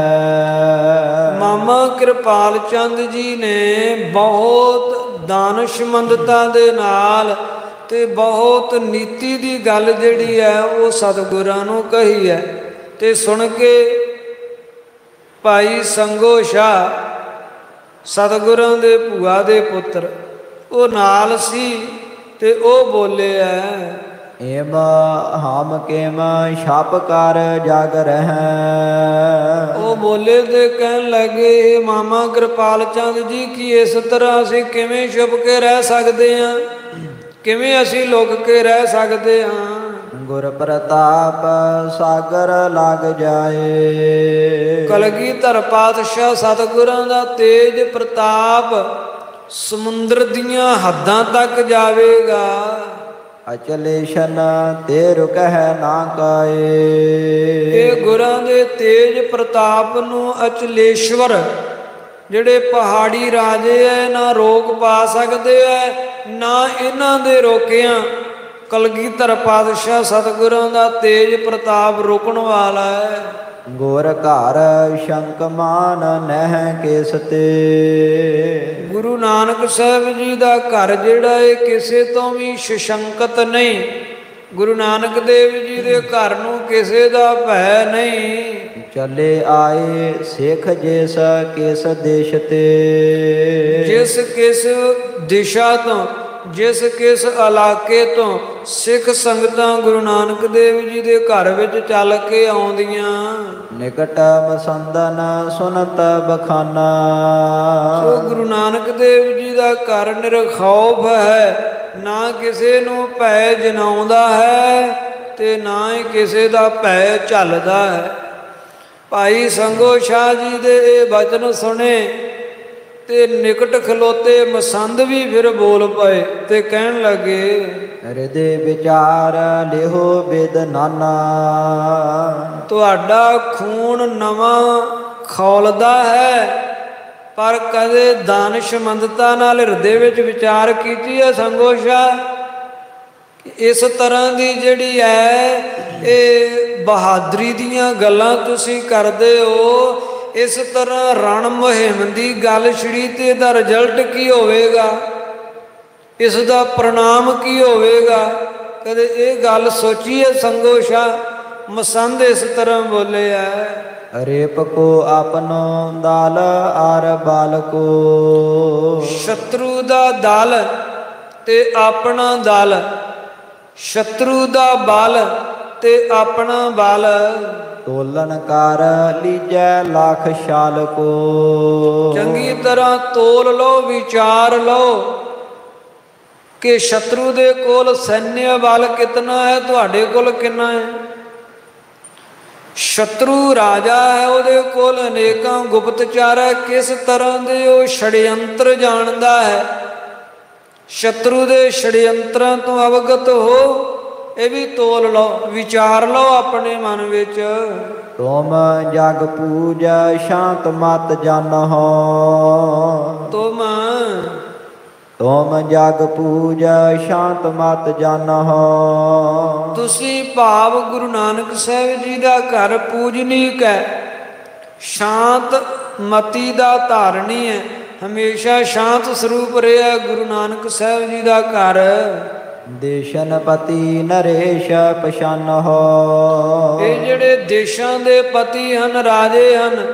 ਮਾਮਾ ਕਿਰਪਾਲ ਚੰਦ ਜੀ ਨੇ ਬਹੁਤ ਦਾਨਸ਼ਮੰਦਤਾ ਦੇ ਨਾਲ ਤੇ ਬਹੁਤ ਨੀਤੀ ਦੀ ਗੱਲ ਜਿਹੜੀ ਹੈ ਉਹ ਸਤਿਗੁਰਾਂ ਨੂੰ ਕਹੀ ਹੈ। ਤੇ ਸੁਣ ਕੇ ਭਾਈ ਸੰਗੋ ਸ਼ਾਹ ਸਤਿਗੁਰਾਂ ਦੇ ਭੂਆ ਦੇ ਪੁੱਤਰ ਉਹ ਨਾਲ ਸੀ ਤੇ ਉਹ ਬੋਲੇ ਹੈ, ਏਮ ਹਮ ਕੇਮ ਛਪ ਕਰ ਜਗ ਰਹਿ। ਉਹ ਬੋਲੇ ਤੇ ਕਹਿਣ ਲੱਗੇ, ਮਾਮਾ ਕਿਰਪਾਲ ਚੰਦ ਜੀ ਕੀ ਇਸ ਤਰ੍ਹਾਂ ਅਸੀਂ ਕਿਵੇਂ ਛੁਪ ਕੇ ਰਹਿ ਸਕਦੇ ਹਾਂ, ਕਿਵੇਂ ਅਸੀਂ ਲੁਕ ਕੇ ਰਹਿ ਸਕਦੇ ਹਾਂ। ਗੁਰ ਪ੍ਰਤਾਪ ਸਾਗਰ ਲੱਗ ਜਾਏ। ਕਲਗੀਧਰ ਪਾਤਸ਼ਾਹ ਸਤਿਗੁਰਾਂ ਦਾ ਤੇਜ ਪ੍ਰਤਾਪ ਸਮੁੰਦਰ ਦੀਆਂ ਹੱਦਾਂ ਤੱਕ ਜਾਵੇਗਾ। ਅਚਲੇਸ਼ਨ ਤੇ ਰੁਕਹਿ ਨਾ ਕਾਏ। ਇਹ ਗੁਰਾਂ ਦੇ ਤੇਜ ਪ੍ਰਤਾਪ ਨੂੰ ਅਚਲੇਸ਼ਵਰ ਜਿਹੜੇ ਪਹਾੜੀ ਰਾਜੇ ਐ ਨਾ ਰੋਕ ਪਾ ਸਕਦੇ ਐ, ਨਾ ਇਹਨਾਂ ਦੇ ਰੋਕਿਆਂ ਕਲਗੀਧਰ ਪਾਤਸ਼ਾਹ ਸਤਿਗੁਰਾਂ ਦਾ ਤੇਜ ਪ੍ਰਤਾਪ ਰੋਕਣ ਵਾਲਾ ਹੈ। ਗੁਰ ਘਰ ਸ਼ੰਕਮਾਨ ਨਹਿ ਕਿਸ ਤੇ। ਗੁਰੂ ਨਾਨਕ ਸਾਹਿਬ ਜੀ ਦਾ ਘਰ ਜਿਹੜਾ ਇਹ ਕਿਸੇ ਤੋਂ ਵੀ ਸ਼ੰਕਤ ਨਹੀਂ। ਗੁਰੂ ਨਾਨਕ ਦੇਵ ਜੀ ਦੇ ਘਰ ਨੂੰ ਕਿਸੇ ਦਾ ਭੈ ਨਹੀਂ। ਚਲੇ ਆਏ ਸਿੱਖ ਜਿਸ ਕਿਸ ਦੇਸ਼ ਤੇ। ਜਿਸ ਕਿਸ ਦਿਸ਼ਾ ਤੋਂ, ਜਿਸ ਕਿਸ ਇਲਾਕੇ ਤੋਂ ਸਿੱਖ ਸੰਗਤਾਂ ਗੁਰੂ ਨਾਨਕ ਦੇਵ ਜੀ ਦੇ ਘਰ ਵਿੱਚ ਚੱਲ ਕੇ ਆਉਂਦੀਆਂ। ਨਿਕਟ ਮਸੰਦਨ ਸੁਨਤ ਬਖਾਨਾ। ਸੋ ਗੁਰੂ ਨਾਨਕ ਦੇਵ ਜੀ ਦਾ ਘਰ ਨਿਰਖੌਫ ਹੈ, ਨਾ ਕਿਸੇ ਨੂੰ ਭੈ ਜਨਾਉਂਦਾ ਹੈ ਤੇ ਨਾ ਹੀ ਕਿਸੇ ਦਾ ਭੈ ਝੱਲਦਾ ਹੈ। ਭਾਈ ਸੰਗੋ ਸ਼ਾਹ ਜੀ ਦੇ ਇਹ ਬਚਨ ਸੁਣੇ ਤੇ ਨਿਕਟ ਖਲੋਤੇ ਮਸੰਦ ਵੀ ਫਿਰ ਬੋਲ ਪਏ ਤੇ ਕਹਿਣ ਲੱਗੇ, ਹਿਰਦੇ ਵਿਚਾਰ ਲਿਹੋ ਬਿਦ ਨਾਨਾ। ਤੁਹਾਡਾ ਖੂਨ ਨਵਾਂ ਖੌਲਦਾ ਹੈ, ਪਰ ਕਦੇ ਦਾਨਸ਼ਮੰਦਤਾ ਨਾਲ ਹਿਰਦੇ ਵਿੱਚ ਵਿਚਾਰ ਕੀਤੀ ਹੈ ਸੰਗੋ ਸ਼ਾਹ? ਇਸ ਤਰ੍ਹਾਂ ਦੀ ਜਿਹੜੀ ਹੈ ਇਹ ਬਹਾਦਰੀ ਦੀਆਂ ਗੱਲਾਂ ਤੁਸੀਂ ਕਰਦੇ ਹੋ, ਇਸ ਤਰ੍ਹਾਂ ਰਣ ਮੁਹਿੰਮ ਦੀ ਗੱਲ ਛਿੜੀ ਤੇ ਇਹਦਾ ਰਿਜ਼ਲਟ ਕੀ ਹੋਵੇਗਾ, ਇਸ ਦਾ ਪ੍ਰਣਾਮ ਕੀ ਹੋਵੇਗਾ? ਕਦੇ ਇਹ ਗੱਲ ਸੋਚੀ ਹੈ ਸੰਗੋ ਸ਼ਾਹ? ਮਸੰਦ ਇਸ ਤਰ੍ਹਾਂ ਬੋਲੇ ਹੈ, ਰੇਪ ਕੋ ਆਪਨੋ ਦਲ ਆਰ ਬਾਲ ਕੋ। ਸ਼ਤਰੂ ਦਾ ਦਲ ਤੇ ਆਪਣਾ ਦਲ, ਸ਼ਤਰੂ ਦਾ ਬਲ ਤੇ ਆਪਣਾ ਬਲ। ਤੋਲਨ ਕਰ ਲੀਜੈ ਲੱਖ ਛਾਲ ਕੋ। ਚੰਗੀ ਤਰ੍ਹਾਂ ਤੋਲ ਲਓ, ਵਿਚਾਰ ਲਓ ਕਿ ਸ਼ਤਰੂ ਦੇ ਕੋਲ ਸੈਨਿਆ ਬਲ ਕਿਤਨਾ ਹੈ, ਤੁਹਾਡੇ ਕੋਲ ਕਿੰਨਾ ਹੈ। ਸ਼ਤਰੂ ਰਾਜਾ ਹੈ, ਉਹਦੇ ਕੋਲ ਅਨੇਕਾਂ ਗੁਪਤਚਾਰ ਹੈ, ਕਿਸ ਤਰ੍ਹਾਂ ਦੇ ਉਹ ਛੜਯੰਤਰ ਜਾਣਦਾ ਹੈ। ਸ਼ਤਰੂ ਦੇ ਛੜਯੰਤਰਾਂ ਤੋਂ ਅਵਗਤ ਹੋ, ਇਹ ਵੀ ਤੋਲ ਲਓ, ਵਿਚਾਰ ਲਓ ਆਪਣੇ ਮਨ ਵਿੱਚ। ਤੁਮ ਜਗ ਪੂਜੈ ਸ਼ਾਂਤ ਮਤ ਜਾਨਹੁ। ਤੁਮ ਜਗ ਪੂਜੈ ਸ਼ਾਂਤ ਮਤ ਜਾਨਹੁ। ਤੁਸੀਂ ਭਾਵ ਗੁਰੂ ਨਾਨਕ ਸਾਹਿਬ ਜੀ ਦਾ ਘਰ ਪੂਜਨੀਕ ਹੈ, ਸ਼ਾਂਤ ਮਤੀ ਦਾ ਧਾਰਨੀ ਹੈ, ਹਮੇਸ਼ਾ ਸ਼ਾਂਤ ਸਰੂਪ ਰਿਹਾ ਗੁਰੂ ਨਾਨਕ ਸਾਹਿਬ ਜੀ ਦਾ ਘਰ। ਦੇਸ਼ਨ ਪਤੀ ਨਰੇਸ਼ ਪਛਾਨਹੁ। ਇਹ ਜਿਹੜੇ ਦੇਸ਼ਾਂ ਦੇ ਪਤੀ ਹਨ, ਰਾਜੇ ਹਨ,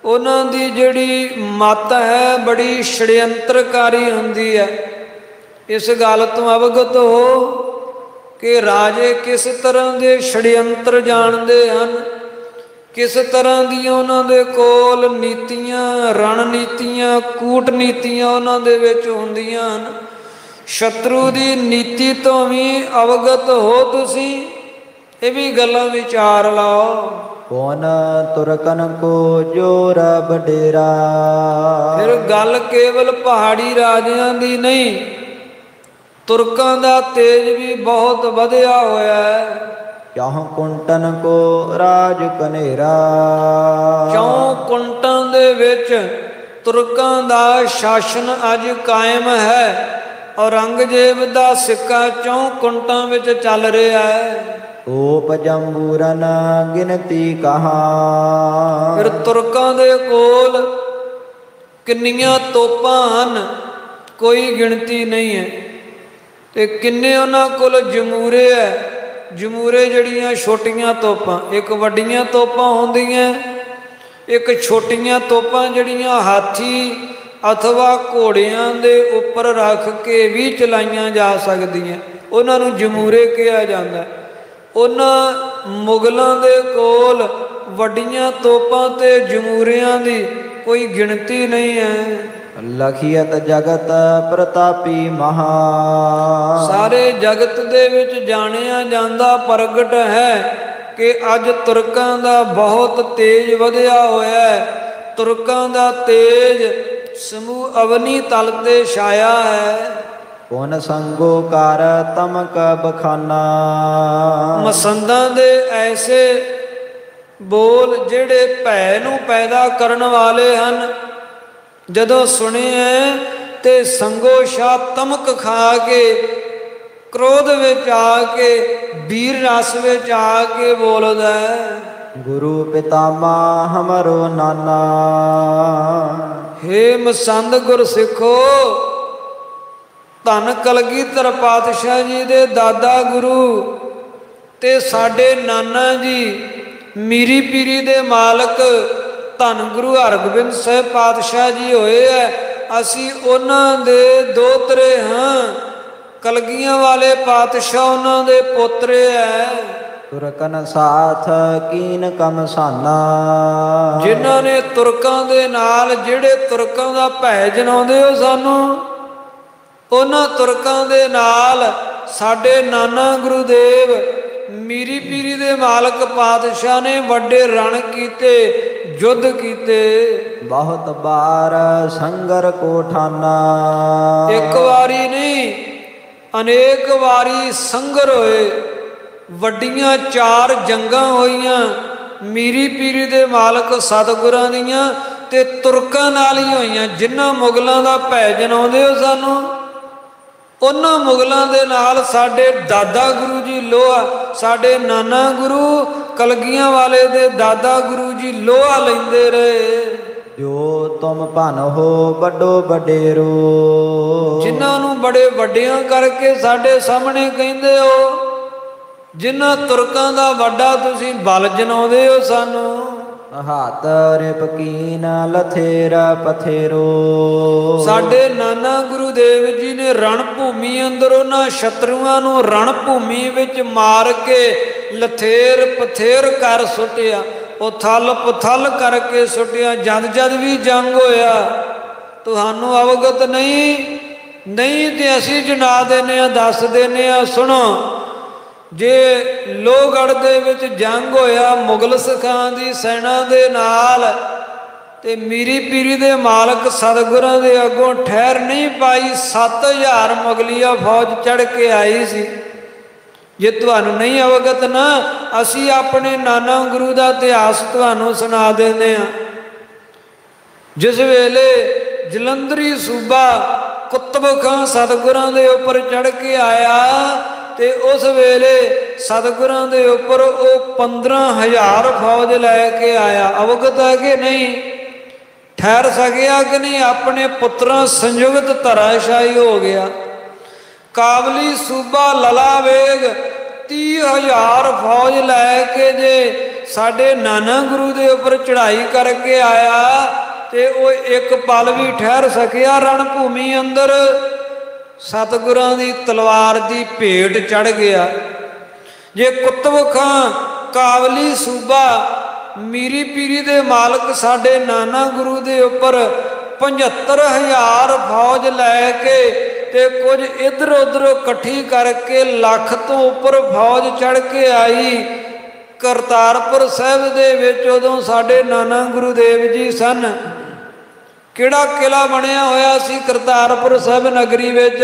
ਉਹਨਾਂ ਦੀ ਜਿਹੜੀ ਮੱਤ ਹੈ ਬੜੀ ਛੜਯੰਤਰਕਾਰੀ ਹੁੰਦੀ ਹੈ। ਇਸ ਗੱਲ ਤੋਂ ਅਵਗਤ ਹੋ ਕਿ ਰਾਜੇ ਕਿਸ ਤਰ੍ਹਾਂ ਦੇ ਛੜਯੰਤਰ ਜਾਣਦੇ ਹਨ, ਕਿਸ ਤਰ੍ਹਾਂ ਦੀਆਂ ਉਹਨਾਂ ਦੇ ਕੋਲ ਨੀਤੀਆਂ, ਰਣਨੀਤੀਆਂ, ਕੂਟਨੀਤੀਆਂ ਉਹਨਾਂ ਦੇ ਵਿੱਚ ਹੁੰਦੀਆਂ ਹਨ। ਸ਼ਤਰੂ ਦੀ ਨੀਤੀ ਤੋਂ ਵੀ ਅਵਗਤ ਹੋ ਤੁਸੀਂ, ਇਹ ਵੀ ਗੱਲਾਂ ਵਿਚਾਰ ਲਓ। ਕੌਣ ਤੁਰਕਨ ਕੋ ਜੋਰ ਬਡੇਰਾ। ਫਿਰ ਗੱਲ ਕੇਵਲ ਪਹਾੜੀ ਰਾਜਿਆਂ ਦੀ ਨਹੀਂ, ਤੁਰਕਾਂ ਦਾ ਤੇਜ ਵੀ ਬਹੁਤ ਵਧਿਆ ਹੋਇਆ ਹੈ। ਚਾਹੁ ਕੁੰਟਨ ਕੋ ਰਾਜ ਕਨੇਰਾ। ਚੌਂ ਕੁੰਟਾਂ ਦੇ ਵਿੱਚ ਤੁਰਕਾਂ ਦਾ ਸ਼ਾਸਨ ਅੱਜ ਕਾਇਮ ਹੈ। ਔਰੰਗਜ਼ੇਬ ਦਾ ਸਿੱਕਾ ਚੌਂ ਕੁੰਟਾਂ ਵਿੱਚ ਚੱਲ ਰਿਹਾ ਹੈ। ਤੋਪ ਜੰਬੂਰਨ ਗਿਣਤੀ ਕਹਾ। ਫਿਰ ਤੁਰਕਾਂ ਦੇ ਕੋਲ ਕਿੰਨੀਆਂ ਤੋਪਾਂ ਹਨ, ਕੋਈ ਗਿਣਤੀ ਨਹੀਂ ਹੈ। ਤੇ ਕਿੰਨੇ ਉਹਨਾਂ ਕੋਲ ਜਮੂਰੇ ਹੈ। ਜਮੂਰੇ ਜਿਹੜੀਆਂ ਛੋਟੀਆਂ ਤੋਪਾਂ, ਇੱਕ ਵੱਡੀਆਂ ਤੋਪਾਂ ਹੁੰਦੀਆਂ, ਇੱਕ ਛੋਟੀਆਂ ਤੋਪਾਂ ਜਿਹੜੀਆਂ ਹਾਥੀ ਅਥਵਾ ਘੋੜਿਆਂ ਦੇ ਉੱਪਰ ਰੱਖ ਕੇ ਵੀ ਚਲਾਈਆਂ ਜਾ ਸਕਦੀਆਂ, ਉਹਨਾਂ ਨੂੰ ਜਮੂਰੇ ਕਿਹਾ ਜਾਂਦਾ। ਉਹਨਾਂ ਮੁਗਲਾਂ ਦੇ ਕੋਲ ਵੱਡੀਆਂ ਤੋਪਾਂ ਤੇ ਜਮੂਰਿਆਂ ਦੀ ਕੋਈ ਗਿਣਤੀ ਨਹੀਂ ਹੈ। ਲਖੀਅਤ ਜਗਤ ਪ੍ਰਤਾਪੀ ਮਹਾ। ਸਾਰੇ ਜਗਤ ਦੇ ਵਿੱਚ ਜਾਣਿਆ ਜਾਂਦਾ ਪ੍ਰਗਟ ਹੈ ਕਿ ਅੱਜ ਤੁਰਕਾਂ ਦਾ ਬਹੁਤ ਤੇਜ ਵਧਿਆ ਹੋਇਆ ਹੈ। ਤੁਰਕਾਂ ਦਾ ਤੇਜ ਸਮੂਹ ਅਵਨੀ ਤਲ ਤੇ ਛਾਇਆ ਹੈ। ਕੌਣ ਸੰਗੋ ਕਰ ਤਮਕ ਬਖਾਨਾ। ਮਸੰਦਾਂ ਦੇ ਐਸੇ ਬੋਲ ਜਿਹੜੇ ਭੈ ਨੂੰ ਪੈਦਾ ਕਰਨ ਵਾਲੇ ਹਨ, ਜਦੋਂ ਸੁਣਿਆ ਤੇ ਸੰਗੋ ਸ਼ਾਹ ਤਮਕ ਖਾ ਕੇ, ਕ੍ਰੋਧ ਵਿੱਚ ਆ ਕੇ, ਵੀਰ ਰਸ ਵਿੱਚ ਆ ਕੇ ਬੋਲਦਾ ਹੈ, ਗੁਰੂ ਪਿਤਾਮਾ ਹਮਰੋ ਨਾਨਾ। ਹੇ ਮਸੰਦ ਗੁਰਸਿੱਖੋ, ਧੰਨ ਕਲਗੀਧਰ ਪਾਤਸ਼ਾਹ ਜੀ ਦੇ ਦਾਦਾ ਗੁਰੂ ਤੇ ਸਾਡੇ ਨਾਨਾ ਜੀ, ਮੀਰੀ ਪੀਰੀ ਦੇ ਮਾਲਕ ਧੰਨ ਗੁਰੂ ਹਰਗੋਬਿੰਦ ਸਾਹਿਬ ਪਾਤਸ਼ਾਹ ਜੀ ਹੋਏ ਹੈ। ਅਸੀਂ ਉਹਨਾਂ ਦੇ ਦੋਤਰੇ ਹਾਂ। ਕਲਗੀਆਂ ਵਾਲੇ ਪਾਤਸ਼ਾਹ ਉਹਨਾਂ ਦੇ ਪੋਤਰੇ ਹੈ। ਤੁਰਕਨ ਸਾਥ ਕੀਨ ਕਮਸਾਨਾ। ਜਿਨ੍ਹਾਂ ਨੇ ਤੁਰਕਾਂ ਦੇ ਨਾਲ, ਜਿਹੜੇ ਤੁਰਕਾਂ ਦਾ ਭੈ ਜਨਾਉਂਦੇ ਹੋ ਸਾਨੂੰ, ਉਹਨਾਂ ਤੁਰਕਾਂ ਦੇ ਨਾਲ ਸਾਡੇ ਨਾਨਾ ਗੁਰੂਦੇਵ ਮੀਰੀ ਪੀਰੀ ਦੇ ਮਾਲਕ ਪਾਤਸ਼ਾਹ ਨੇ ਵੱਡੇ ਰਣ ਕੀਤੇ, ਯੁੱਧ ਕੀਤੇ। ਬਹੁਤ ਬਾਰ ਸੰਗਰ ਕੋਠਾਨਾ। ਇੱਕ ਵਾਰੀ ਨਹੀਂ, ਅਨੇਕ ਵਾਰੀ ਸੰਗਰ ਹੋਏ। ਵੱਡੀਆਂ 4 ਜੰਗਾਂ ਹੋਈਆਂ ਮੀਰੀ ਪੀਰੀ ਦੇ ਮਾਲਕ ਸਤਿਗੁਰਾਂ ਦੀਆਂ ਤੇ ਤੁਰਕਾਂ ਨਾਲ ਹੀ ਹੋਈਆਂ। ਜਿਨ੍ਹਾਂ ਮੁਗਲਾਂ ਦਾ ਭੈ ਜਨਾਉਂਦੇ ਹੋ ਸਾਨੂੰ, ਉਹਨਾਂ ਮੁਗਲਾਂ ਦੇ ਨਾਲ ਸਾਡੇ ਦਾਦਾ ਗੁਰੂ ਜੀ ਲੋਹਾ, ਸਾਡੇ ਨਾਨਾ ਗੁਰੂ ਕਲਗੀਆਂ ਵਾਲੇ ਦੇ ਦਾਦਾ ਗੁਰੂ ਜੀ ਲੋਹਾ ਲੈਂਦੇ ਰਹੇ। ਜੋ ਤੁਮ ਭਨ ਹੋ ਵੱਡੋ ਵਡੇਰੋ, ਜਿਨ੍ਹਾਂ ਨੂੰ ਬੜੇ ਵੱਡਿਆਂ ਕਰਕੇ ਸਾਡੇ ਸਾਹਮਣੇ ਕਹਿੰਦੇ ਹੋ, ਜਿਨ੍ਹਾਂ ਤੁਰਕਾਂ ਦਾ ਵੱਡਾ ਤੁਸੀਂ ਬਲ ਜਨਾਉਂਦੇ ਹੋ ਸਾਨੂੰ। ਹੱਥ ਰਿਪਕੀਨ ਲਥੇਰਾ ਪਥੇਰੋ, ਸਾਡੇ ਨਾਨਾ ਗੁਰੂਦੇਵ ਜੀ ਨੇ ਰਣ ਭੂਮੀ ਅੰਦਰ ਉਹਨਾਂ ਸ਼ਤਰੂਆਂ ਨੂੰ ਰਣ ਭੂਮੀ ਵਿੱਚ ਮਾਰ ਕੇ ਲਥੇਰ ਪਥੇਰ ਕਰ ਸੁੱਟਿਆ, ਉਥਲ ਪੁਥਲ ਕਰਕੇ ਸੁੱਟਿਆ। ਜਦ ਜਦ ਵੀ ਜੰਗ ਹੋਇਆ ਤੁਹਾਨੂੰ ਅਵਗਤ ਨਹੀਂ ਤੇ ਅਸੀਂ ਜਣਾ ਦਿੰਦੇ ਹਾਂ, ਦੱਸ ਦਿੰਦੇ ਹਾਂ। ਸੁਣੋ, ਜੇ ਲੋਹਗੜ੍ਹ ਦੇ ਵਿੱਚ ਜੰਗ ਹੋਇਆ ਮੁਗਲ ਸਿੱਖਾਂ ਦੀ ਸੈਨਾ ਦੇ ਨਾਲ, ਤੇ ਮੀਰੀ ਪੀਰੀ ਦੇ ਮਾਲਕ ਸਤਿਗੁਰਾਂ ਦੇ ਅੱਗੋਂ ਠਹਿਰ ਨਹੀਂ ਪਾਈ। 7000 ਮੁਗਲੀਆ ਫੌਜ ਚੜ ਕੇ ਆਈ ਸੀ। ਜੇ ਤੁਹਾਨੂੰ ਨਹੀਂ ਅਵਗਤ ਨਾ, ਅਸੀਂ ਆਪਣੇ ਨਾਨਾ ਗੁਰੂ ਦਾ ਇਤਿਹਾਸ ਤੁਹਾਨੂੰ ਸੁਣਾ ਦਿੰਦੇ ਹਾਂ। ਜਿਸ ਵੇਲੇ ਜਲੰਧਰੀ ਸੂਬਾ ਕੁਤਬ ਖਾਂ ਸਤਿਗੁਰਾਂ ਦੇ ਉੱਪਰ ਚੜ ਕੇ ਆਇਆ, ਤੇ ਉਸ ਵੇਲੇ ਸਤਿਗੁਰਾਂ ਦੇ ਉੱਪਰ ਉਹ 15000 ਫੌਜ ਲੈ ਕੇ ਆਇਆ। ਅਵਗਤ ਹੈ ਕਿ ਨਹੀਂ? ਠਹਿਰ ਸਕਿਆ ਕਿ ਨਹੀਂ? ਆਪਣੇ ਪੁੱਤਰਾਂ ਸੰਯੁਕਤ ਧਰਾਸ਼ਾਹੀ ਹੋ ਗਿਆ। ਕਾਬਲੀ ਸੂਬਾ ਲਲਾ ਵੇਗ 30000 ਫੌਜ ਲੈ ਕੇ ਜੇ ਸਾਡੇ ਨਾਨਾ ਗੁਰੂ ਦੇ ਉੱਪਰ ਚੜ੍ਹਾਈ ਕਰਕੇ ਆਇਆ, ਤੇ ਉਹ ਇੱਕ ਪਲ ਵੀ ਠਹਿਰ ਸਕਿਆ ਰਣ ਭੂਮੀ ਅੰਦਰ? ਸਤਿਗੁਰਾਂ ਦੀ ਤਲਵਾਰ ਦੀ ਭੇਟ ਚੜ ਗਿਆ। ਜੇ ਕੁਤਬ ਖਾਂ ਕਾਬਲੀ ਸੂਬਾ ਮੀਰੀ ਪੀਰੀ ਦੇ ਮਾਲਕ ਸਾਡੇ ਨਾਨਾ ਗੁਰੂ ਦੇ ਉੱਪਰ 75000 ਫੌਜ ਲੈ ਕੇ ਤੇ ਕੁਝ ਇੱਧਰ ਉੱਧਰ ਇਕੱਠੀ ਕਰਕੇ ਲੱਖ ਤੋਂ ਉੱਪਰ ਫੌਜ ਚੜ ਕੇ ਆਈ ਕਰਤਾਰਪੁਰ ਸਾਹਿਬ ਦੇ ਵਿੱਚ, ਉਦੋਂ ਸਾਡੇ ਨਾਨਾ ਗੁਰੂਦੇਵ ਜੀ ਸਨ। ਕਿਹੜਾ ਕਿਲਾ ਬਣਿਆ ਹੋਇਆ ਸੀ ਕਰਤਾਰਪੁਰ ਸਾਹਿਬ ਨਗਰੀ ਵਿੱਚ?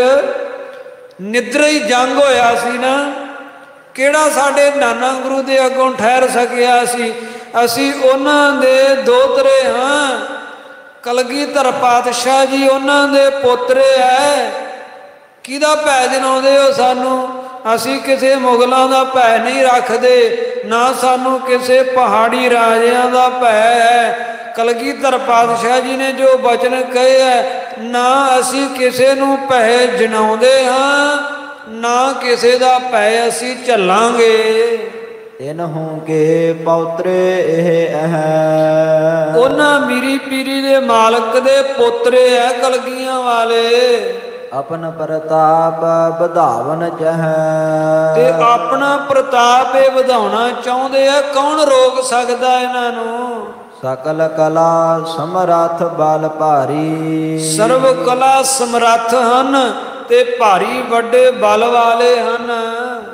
ਨਿੱਦਰਾ ਹੀ ਜੰਗ ਹੋਇਆ ਸੀ ਨਾ। ਕਿਹੜਾ ਸਾਡੇ ਨਾਨਾ ਗੁਰੂ ਦੇ ਅੱਗੋਂ ਠਹਿਰ ਸਕਿਆ ਸੀ? ਅਸੀਂ ਉਹਨਾਂ ਦੇ ਦੋਤਰੇ ਹਾਂ। ਕਲਗੀਧਰ ਪਾਤਸ਼ਾਹ ਜੀ ਉਹਨਾਂ ਦੇ ਪੋਤਰੇ ਹੈ। ਕਿਹਦਾ ਭੈ ਜਨਾਉਂਦੇ ਹੋ ਸਾਨੂੰ? ਅਸੀਂ ਕਿਸੇ ਮੁਗਲਾਂ ਦਾ ਭੈ ਨਹੀਂ ਰੱਖਦੇ, ਨਾ ਸਾਨੂੰ ਕਿਸੇ ਪਹਾੜੀ ਰਾਜਿਆਂ ਦਾ ਭੈ ਹੈ। ਕਲਗੀਧਰ ਪਾਤਸ਼ਾਹ ਜੀ ਨੇ ਜੋ ਬਚਨ ਕਹੇ ਹੈ, ਨਾ ਅਸੀਂ ਕਿਸੇ ਨੂੰ ਭੈ ਜਨਾਉਂਦੇ ਹਾਂ, ਨਾ ਕਿਸੇ ਦਾ ਭੈ ਅਸੀਂ ਝੱਲਾਂਗੇ। ਇਨਹੁ ਕੇ ਪੌਤਰੇ ਇਹ ਹੈ, ਉਹਨਾਂ ਮੀਰੀ ਪੀਰੀ ਦੇ ਮਾਲਕ ਦੇ ਪੋਤਰੇ ਹੈ ਕਲਗੀਆਂ ਵਾਲੇ। ਆਪਨ ਪ੍ਰਤਾਪ ਵਧਾਵਨ ਚਾਹੈ, ਤੇ ਆਪਣਾ ਪ੍ਰਤਾਪ ਇਹ ਵਧਾਉਣਾ ਚਾਹੁੰਦੇ ਆ। ਕੌਣ ਰੋਕ ਸਕਦਾ ਇਹਨਾਂ ਨੂੰ? ਸਕਲ ਕਲਾ ਸਮਰੱਥ ਬਲ ਭਾਰੀ, ਸਰਵ ਕਲਾ ਸਮਰੱਥ ਹਨ ਤੇ ਭਾਰੀ ਵੱਡੇ ਬਲ ਵਾਲੇ ਹਨ।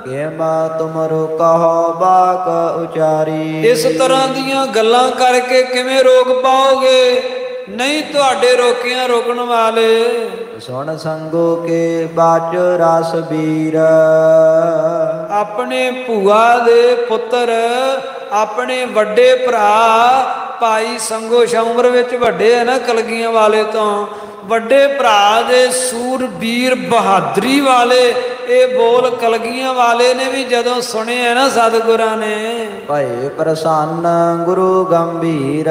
ਕਿਮਾ ਤੁਮਰੋ ਕਹੋ ਬਾਕ ਉਚਾਰੀ, ਇਸ ਤਰ੍ਹਾਂ ਦੀਆਂ ਗੱਲਾਂ ਕਰਕੇ ਕਿਵੇਂ ਰੋਕ ਪਾਓਗੇ? ਨਹੀਂ ਤੁਹਾਡੇ ਰੋਕਿਆਂ ਰੋਕਣ ਵਾਲੇ। ਸੁਣ ਸੰਗੋ ਕੇ ਬਾਚ ਰਸ ਵੀਰ, ਆਪਣੇ ਭੂਆ ਦੇ ਪੁੱਤਰ, ਆਪਣੇ ਵੱਡੇ ਭਰਾ ਭਾਈ ਸੰਗੋ ਸ਼ੌਂਵਰ ਵਿੱਚ ਵੱਡੇ ਹੈ ਨਾ ਕਲਗੀਆਂ ਵਾਲੇ ਤੋਂ, ਵੱਡੇ ਭਰਾ ਦੇ ਸੂਰਬੀਰ ਬਹਾਦਰੀ ਵਾਲੇ ਇਹ ਬੋਲ ਕਲਗੀਆਂ ਵਾਲੇ ਨੇ ਵੀ ਜਦੋਂ ਸੁਣੇ ਹੈ ਨਾ ਸਤਿਗੁਰਾਂ ਨੇ, ਭਏ ਪ੍ਰਸੰਨ ਗੁਰੂ ਗੰਭੀਰ,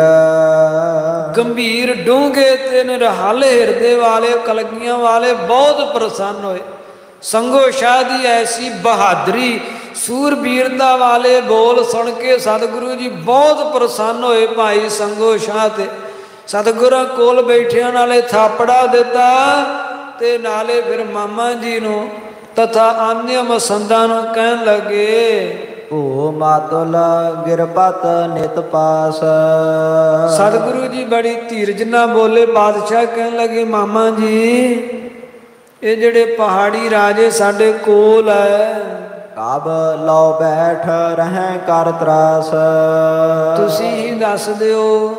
ਗੰਭੀਰ ਡੂੰਘੇ ਤੇ ਨਿਰਹਾਲੇ ਹਿਰਦੇ ਵਾਲੇ ਕਲਗੀਆਂ ਵਾਲੇ ਬਹੁਤ ਪ੍ਰਸੰਨ ਹੋਏ। ਸੰਗੋ ਸ਼ਾਹ ਦੀ ਐਸੀ ਬਹਾਦਰੀ ਸੂਰਬੀਰਤਾ ਵਾਲੇ ਬੋਲ ਸੁਣ ਕੇ ਸਤਿਗੁਰੂ ਜੀ ਬਹੁਤ ਪ੍ਰਸੰਨ ਹੋਏ ਭਾਈ ਸੰਗੋ ਸ਼ਾਹ ਤੇ। ਸਤਿਗੁਰਾਂ ਕੋਲ ਬੈਠਿਆਂ ਨਾਲੇ ਥਾਪੜਾ ਦਿੱਤਾ ਤੇ ਨਾਲੇ ਫਿਰ ਮਾਮਾ ਜੀ ਨੂੰ ਤਥਾ ਆਨਿਆ ਮਸੰਦਾਂ ਨੂੰ ਕਹਿਣ ਲੱਗੇ, ਓ ਮਾਤੁਲ ਗਿਰਪਤ ਨਿਤ ਪਾਸ। ਸਤਿਗੁਰੂ ਜੀ ਬੜੀ ਧੀਰਜ ਨਾਲ ਬੋਲੇ। ਬਾਦਸ਼ਾਹ ਕਹਿਣ ਲੱਗੇ, ਮਾਮਾ ਜੀ ਇਹ ਜਿਹੜੇ ਪਹਾੜੀ ਰਾਜੇ ਸਾਡੇ ਕੋਲ ਹੈ, ਕਬ ਲਓ ਬੈਠ ਰਹਿ ਕਰ ਤਰਾਸ। ਤੁਸੀਂ ਹੀ ਦੱਸ ਦਿਓ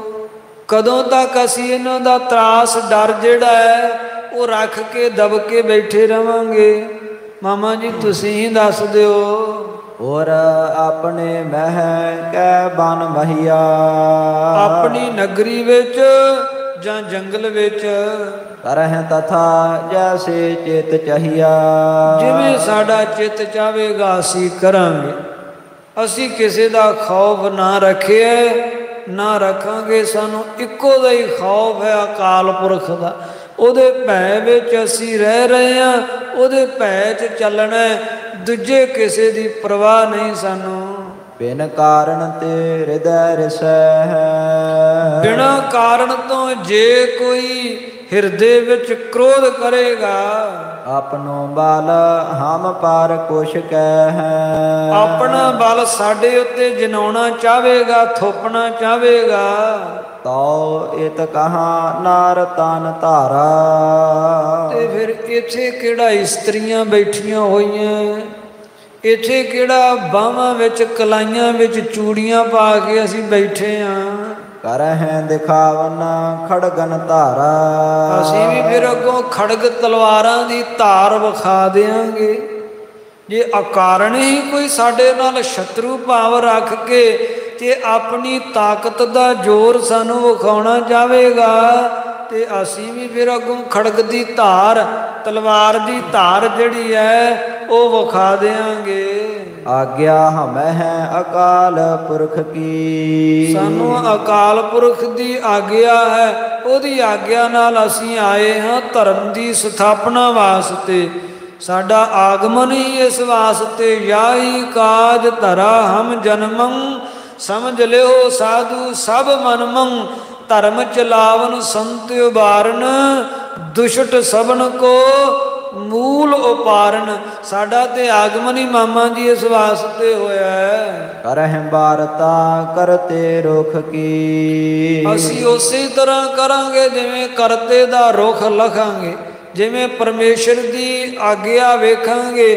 ਕਦੋਂ ਤੱਕ ਅਸੀਂ ਇਹਨਾਂ ਦਾ ਤਰਾਸ ਡਰ ਜਿਹੜਾ ਹੈ ਉਹ ਰੱਖ ਕੇ ਦਬ ਕੇ ਬੈਠੇ ਰਵਾਂਗੇ? ਮਾਮਾ ਜੀ ਤੁਸੀਂ ਹੀ ਦੱਸ ਦਿਓ। ਔਰ ਆਪਣੇ ਮਹਿ ਕੈ ਬਨ ਮਹੀਆ, ਆਪਣੀ ਨਗਰੀ ਵਿੱਚ ਜਾਂ ਜੰਗਲ ਵਿੱਚ ਕਰਹਿ ਤਥਾ ਜੈਸੇ ਚਿਤ ਚਹੀਆ। ਜਿਵੇਂ ਸਾਡਾ ਚਿੱਤ ਚਾਹੇਗਾ ਅਸੀਂ ਕਰਾਂਗੇ। ਅਸੀਂ ਕਿਸੇ ਦਾ ਖੌਫ ਨਾ ਰੱਖਿਆ ਨਾ ਰੱਖਾਂਗੇ। ਸਾਨੂੰ ਇੱਕੋ ਦਾ ਹੀ ਖੌਫ ਹੈ ਅਕਾਲ ਪੁਰਖ ਦਾ। ਉਹਦੇ ਭੈ ਵਿੱਚ ਅਸੀਂ ਰਹਿ ਰਹੇ ਹਾਂ, ਉਹਦੇ ਭੈ 'ਚ ਚੱਲਣਾ। ਦੂਜੇ ਕਿਸੇ ਦੀ ਪਰਵਾਹ ਨਹੀਂ ਸਾਨੂੰ। ਬਿਨ ਕਾਰਨ ਤੇ ਹਿਰਦੈ ਰਿਸੈ ਹੈ। ਬਿਨਾਂ ਕਾਰਨ ਤੋਂ ਜੇ ਕੋਈ ਹਿਰਦੇ ਵਿੱਚ ਕ੍ਰੋਧ ਕਰੇਗਾ, ਆਪਣੋ ਬਲ ਹਮ ਪਰ ਕੁਛ ਕਹਿ ਹੈ। ਆਪਣਾ ਬਲ ਸਾਡੇ ਉੱਤੇ ਜਨਾਉਣਾ ਚਾਹੇਗਾ, ਥੋਪਣਾ ਚਾਹੇਗਾ, ਤਉ ਇਤ ਕਹਾ ਨਰ ਤਨ ਧਾਰਾ। ਤੇ ਫਿਰ ਇੱਥੇ ਕਿਹੜਾ ਇਸਤਰੀਆਂ ਬੈਠੀਆਂ ਹੋਈਆਂ, ਇੱਥੇ ਕਿਹੜਾ ਬਾਹਾਂ ਵਿੱਚ ਕਲਾਈਆਂ ਵਿੱਚ ਚੂੜੀਆਂ ਪਾ ਕੇ ਅਸੀਂ ਬੈਠੇ ਹਾਂ। ਕਰਹਿ ਦਿਖਾਵਨ ਖੜਗਨ ਧਾਰਾ। ਅਸੀਂ ਵੀ ਫਿਰ ਅੱਗੋਂ ਖੜਗ ਤਲਵਾਰਾਂ ਦੀ ਧਾਰ ਵਿਖਾ ਦਿਆਂਗੇ। ਜੇ ਅਕਾਰਨ ਹੀ ਕੋਈ ਸਾਡੇ ਨਾਲ ਸ਼ਤਰੂ ਭਾਵ ਰੱਖ ਕੇ ਤੇ ਆਪਣੀ ਤਾਕਤ ਦਾ ਜ਼ੋਰ ਸਾਨੂੰ ਵਿਖਾਉਣਾ ਚਾਹੇਗਾ ਤੇ ਅਸੀਂ ਵੀ ਫਿਰ ਅੱਗੋਂ ਖੜਗ ਦੀ ਧਾਰ, ਤਲਵਾਰ ਦੀ ਧਾਰ ਜਿਹੜੀ ਹੈ ਉਹ ਵਿਖਾ ਦਿਆਂਗੇ। ਆਗਿਆ ਹਮੈ ਹੈ ਅਕਾਲ ਪੁਰਖ ਕੀ। ਸਾਨੂੰ ਅਕਾਲ ਪੁਰਖ ਦੀ ਆਗਿਆ ਹੈ, ਉਹਦੀ ਆਗਿਆ ਨਾਲ ਅਸੀਂ ਆਏ ਹਾਂ ਧਰਮ ਦੀ ਸਥਾਪਨਾ ਵਾਸਤੇ। ਸਾਡਾ ਆਗਮਨ ਹੀ ਇਸ ਵਾਸਤੇ। ਯਾਹੀ ਕਾਜ ਧਰਾ ਹਮ ਜਨਮੰ ਸਮਝ ਲਿਓ ਸਾਧੂ ਸਭ ਮਨਮੰ। ਧਰਮ ਚਲਾਵਨ ਸੰਤ ਉਬਾਰਨ ਦੁਸ਼ਟ ਸਭਨ ਕੋ ਮੂਲ ਉਪਾਰਨ। ਸਾਡਾ ਤੇ ਆਗਮਨ ਹੀ ਮਾਮਾ ਜੀ ਇਸ ਵਾਸਤੇ ਹੋਇਆ ਹੈ। ਕਰਹਿ ਬਾਰਤਾ ਕਰਤੇ ਰੁਖ ਕੀ। ਅਸੀਂ ਉਸੇ ਤਰ੍ਹਾਂ ਕਰਾਂਗੇ ਜਿਵੇਂ ਕਰਤੇ ਦਾ ਰੁਖ ਲਖਾਂਗੇ, ਜਿਵੇਂ ਪਰਮੇਸ਼ਰ ਦੀ ਆਗਿਆ ਵੇਖਾਂਗੇ,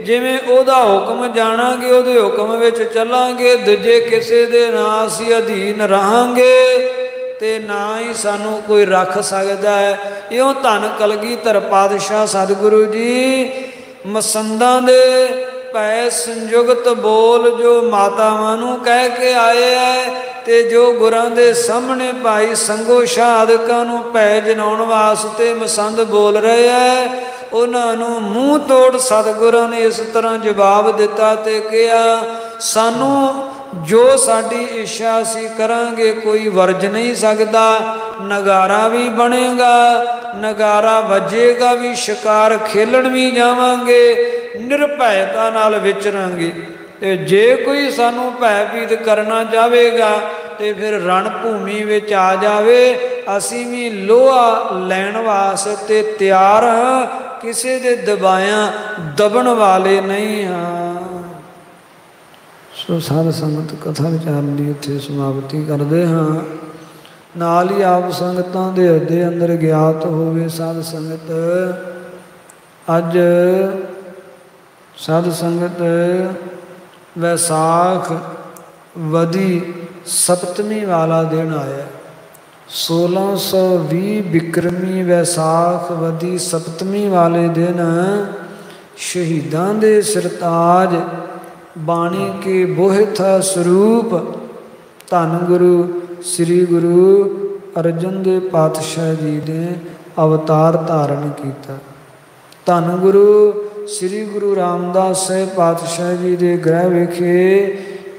ਜਿਵੇਂ ਉਹਦਾ ਹੁਕਮ ਜਾਣਾਂਗੇ, ਉਹਦੇ ਹੁਕਮ ਵਿੱਚ ਚੱਲਾਂਗੇ। ਦੂਜੇ ਕਿਸੇ ਦੇ ਨਾ ਅਸੀਂ ਅਧੀਨ ਰਹਾਂਗੇ ਤੇ ਨਾ ਹੀ ਸਾਨੂੰ ਕੋਈ ਰੱਖ ਸਕਦਾ ਹੈ। ਇਉਂ ਧੰਨ ਕਲਗੀਧਰ ਪਾਤਸ਼ਾਹ ਸਤਿਗੁਰੂ ਜੀ ਮਸੰਦਾਂ ਦੇ ਭੈ ਸੰਯੁਗਤ ਬੋਲ ਜੋ ਮਾਤਾਵਾਂ ਨੂੰ ਕਹਿ ਕੇ ਆਏ ਹੈ ਤੇ ਜੋ ਗੁਰਾਂ ਦੇ ਸਾਹਮਣੇ ਭਾਈ ਸੰਗੋ ਸ਼ਹਾਦਕਾਂ ਨੂੰ ਭੈ ਜਨਾਉਣ ਵਾਸਤੇ ਮਸੰਦ ਬੋਲ ਰਹੇ ਹੈ, ਉਹਨਾਂ ਨੂੰ ਮੂੰਹ ਤੋੜ ਸਤਿਗੁਰਾਂ ਨੇ ਇਸ ਤਰ੍ਹਾਂ ਜਵਾਬ ਦਿੱਤਾ ਤੇ ਕਿਹਾ ਸਾਨੂੰ ਜੋ ਸਾਡੀ ਇੱਛਾ ਅਸੀਂ ਕਰਾਂਗੇ ਕੋਈ ਵਰਜ ਨਹੀਂ ਸਕਦਾ। ਨਗਾਰਾ ਵੀ ਬਣੇਗਾ, ਨਗਾਰਾ ਵੱਜੇਗਾ ਵੀ, ਸ਼ਿਕਾਰ ਖੇਲਣ ਵੀ ਜਾਵਾਂਗੇ, ਨਿਰਭੈਤਾ ਨਾਲ ਵਿਚਰਾਂਗੇ। ਤੇ ਜੇ ਕੋਈ ਸਾਨੂੰ ਭੈਭੀਤ ਕਰਨਾ ਚਾਹੇਗਾ ਤੇ ਫਿਰ ਰਣ ਭੂਮੀ ਵਿੱਚ ਆ ਜਾਵੇ। ਅਸੀਂ ਵੀ ਲੋਹਾ ਲੈਣ ਵਾਸਤੇ ਤਿਆਰ ਹਾਂ, ਕਿਸੇ ਦੇ ਦਬਾਇਆ ਦਬਣ ਵਾਲੇ ਨਹੀਂ ਹਾਂ। ਸੋ ਸਾਧ ਸੰਗਤ ਕਥਾ ਵਿਚਾਰ ਲਈ ਇੱਥੇ ਸਮਾਪਤੀ ਕਰਦੇ ਹਾਂ। ਨਾਲ ਹੀ ਆਪ ਸੰਗਤਾਂ ਦੇ ਹਿਰਦੇ ਅੰਦਰ ਗਿਆਤ ਹੋਵੇ ਸਾਧ ਸੰਗਤ ਅੱਜ ਸਾਧ ਸੰਗਤ ਵੈਸਾਖ ਵਦੀ ਸਪਤਮੀ ਵਾਲਾ ਦਿਨ ਆਇਆ। 1620 ਬਿਕਰਮੀ ਵੈਸਾਖ ਵਦੀ ਸਪਤਮੀ ਵਾਲੇ ਦਿਨ ਸ਼ਹੀਦਾਂ ਦੇ ਸਰਤਾਜ ਬਾਣੀ ਕੇ ਬੋਹਿਥਾ ਸਰੂਪ ਧੰਨ ਗੁਰੂ ਸ੍ਰੀ ਗੁਰੂ ਅਰਜਨ ਦੇਵ ਪਾਤਸ਼ਾਹ ਜੀ ਨੇ ਅਵਤਾਰ ਧਾਰਨ ਕੀਤਾ। ਧੰਨ ਗੁਰੂ ਸ੍ਰੀ ਗੁਰੂ ਰਾਮਦਾਸ ਸਾਹਿਬ ਪਾਤਸ਼ਾਹ ਜੀ ਦੇ ਗ੍ਰਹਿ ਵਿਖੇ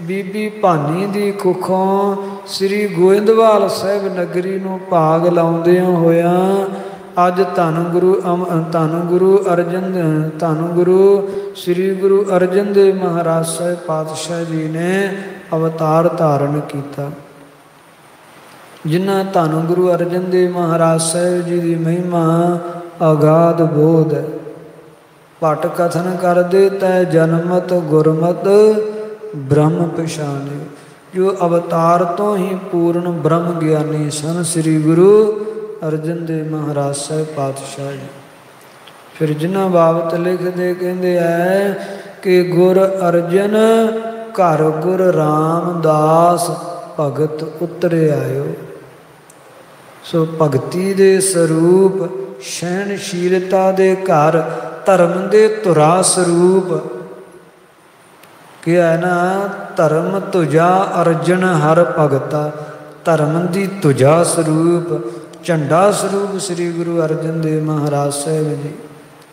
ਬੀਬੀ ਭਾਨੀ ਦੀ ਕੁੱਖੋਂ ਸ੍ਰੀ ਗੋਇੰਦਵਾਲ ਸਾਹਿਬ ਨਗਰੀ ਨੂੰ ਭਾਗ ਲਾਉਂਦਿਆਂ ਹੋਇਆਂ ਅੱਜ ਧੰਨ ਗੁਰੂ ਸ੍ਰੀ ਗੁਰੂ ਅਰਜਨ ਦੇਵ ਮਹਾਰਾਜ ਸਾਹਿਬ ਪਾਤਸ਼ਾਹ ਜੀ ਨੇ ਅਵਤਾਰ ਧਾਰਨ ਕੀਤਾ। ਜਿਨ੍ਹਾਂ ਧੰਨ ਗੁਰੂ ਅਰਜਨ ਦੇਵ ਮਹਾਰਾਜ ਸਾਹਿਬ ਜੀ ਦੀ ਮਹਿਮਾ ਅਗਾਧ ਬੋਧ ਹੈ। ਭਟ ਕਥਨ ਕਰਦੇ ਤੈ ਜਨਮਤ ਗੁਰਮਤ ਬ੍ਰਹਮ ਪਛਾਣੇ। ਜੋ ਅਵਤਾਰ ਤੋਂ ਹੀ ਪੂਰਨ ਬ੍ਰਹਮ ਗਿਆਨੀ ਸਨ ਸ੍ਰੀ ਗੁਰੂ ਅਰਜਨ ਦੇਵ ਮਹਾਰਾਜ ਸਾਹਿਬ ਪਾਤਸ਼ਾਹ ਜੀ। ਫਿਰ ਜਿਨ੍ਹਾਂ ਬਾਬਤ ਲਿਖਦੇ ਕਹਿੰਦੇ ਹੈ ਕਿ ਗੁਰ ਅਰਜਨ ਘਰ ਗੁਰ ਰਾਮਦਾਸ ਭਗਤ ਉਤਰੇ ਆਇਓ। ਸੋ ਭਗਤੀ ਦੇ ਸਰੂਪ, ਸਹਿਣਸ਼ੀਲਤਾ ਦੇ ਘਰ, ਧਰਮ ਦੇ ਧੁਰਾ ਸਰੂਪ ਕਿਹਾ ਨਾ ਧਰਮ ਤੁਜਾ ਅਰਜਨ ਹਰ ਭਗਤਾ। ਧਰਮ ਦੀ ਤੁਜਾ ਸਰੂਪ ਝੰਡਾ ਸਰੂਪ ਸ੍ਰੀ ਗੁਰੂ ਅਰਜਨ ਦੇਵ ਮਹਾਰਾਜ ਸਾਹਿਬ ਜੀ,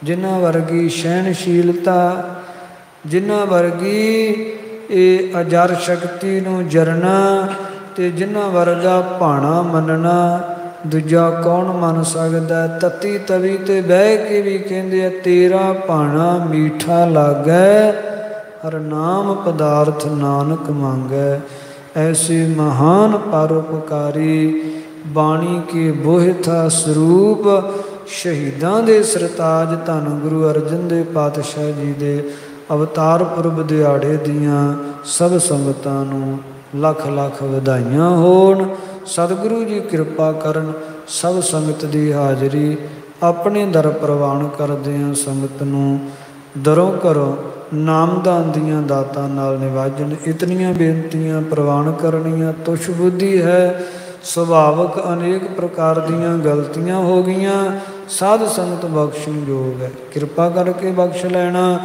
ਜਿਨ੍ਹਾਂ ਵਰਗੀ ਸਹਿਣਸ਼ੀਲਤਾ, ਜਿਨ੍ਹਾਂ ਵਰਗੀ ਇਹ ਅਜਰ ਸ਼ਕਤੀ ਨੂੰ ਜਰਨਾ, ਤੇ ਜਿਨ੍ਹਾਂ ਵਰਗਾ ਭਾਣਾ ਮੰਨਣਾ ਦੂਜਾ ਕੌਣ ਮੰਨ ਸਕਦਾ। ਤਤੀ ਤਵੀ ਤੇ ਬਹਿ ਕੇ ਵੀ ਕਹਿੰਦੇ ਆ ਤੇਰਾ ਭਾਣਾ ਮੀਠਾ ਲਾਗੈ, ਹਰ ਨਾਮ ਪਦਾਰਥ ਨਾਨਕ ਮੰਗੈ। ਐਸੇ ਮਹਾਨ ਪਰਉਪਕਾਰੀ ਬਾਣੀ ਕੇ ਬੋਹਿਥਾ ਸਰੂਪ ਸ਼ਹੀਦਾਂ ਦੇ ਸਰਤਾਜ ਧੰਨ ਗੁਰੂ ਅਰਜਨ ਦੇਵ ਪਾਤਸ਼ਾਹ ਜੀ ਦੇ ਅਵਤਾਰ ਪੁਰਬ ਦਿਹਾੜੇ ਦੀਆਂ ਸਭ ਸੰਗਤਾਂ ਨੂੰ ਲੱਖ ਲੱਖ ਵਧਾਈਆਂ ਹੋਣ। ਸਤਿਗੁਰੂ ਜੀ ਕਿਰਪਾ ਕਰਨ, ਸਭ ਸੰਗਤ ਦੀ ਹਾਜ਼ਰੀ ਆਪਣੇ ਦਰ ਪ੍ਰਵਾਨ ਕਰਦਿਆਂ ਸੰਗਤ ਨੂੰ ਦਰੋਂ ਘਰੋਂ ਨਾਮਦਾਨ ਦੀਆਂ ਦਾਤਾਂ ਨਾਲ ਨਿਵਾਜਣ। ਇਤਨੀਆਂ ਬੇਨਤੀਆਂ ਪ੍ਰਵਾਨ ਕਰਨੀਆਂ ਤੁਛ ਬੁੱਧੀ ਹੈ, ਸੁਭਾਵਕ ਅਨੇਕ ਪ੍ਰਕਾਰ ਦੀਆਂ ਗਲਤੀਆਂ ਹੋ ਗਈਆਂ, ਸਾਧ ਸੰਗਤ ਬਖਸ਼ਣ ਯੋਗ ਹੈ, ਕਿਰਪਾ ਕਰਕੇ ਬਖਸ਼ ਲੈਣਾ।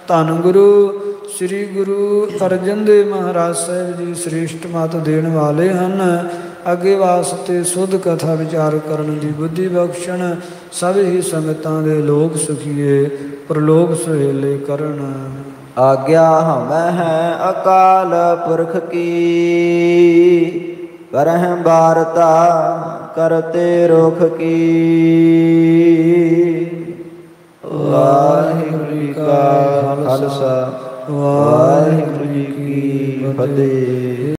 ਧੰਨ ਗੁਰੂ ਸ੍ਰੀ ਗੁਰੂ ਅਰਜਨ ਦੇਵ ਮਹਾਰਾਜ ਸਾਹਿਬ ਜੀ ਸ੍ਰੇਸ਼ਟ ਮਤ ਦੇਣ ਵਾਲੇ ਹਨ। ਅੱਗੇ ਵਾਸਤੇ ਸੁਧ ਕਥਾ ਵਿਚਾਰ ਕਰਨ ਦੀ ਬੁੱਧੀ ਬਖਸ਼ਣ। ਸਭ ਹੀ ਸੰਗਤਾਂ ਦੇ ਲੋਕ ਸੁਖੀਏ, ਪ੍ਰਲੋਕ ਸੁਹੇਲੇ ਕਰਨ। ਆਗਿਆ ਹਮੈ ਹੈ ਅਕਾਲ ਪੁਰਖ ਕੀ, ਕਰਹਿ ਬਾਰਤਾ ਕਰਤੇ ਰੁਖ ਕੀ। ਵਾਹਿਗੁਰੂ ਜੀ ਕਾ ਖਾਲਸਾ, ਵਾਹਿਗੁਰੂ ਜੀ ਕੀ ਫਤਿਹ।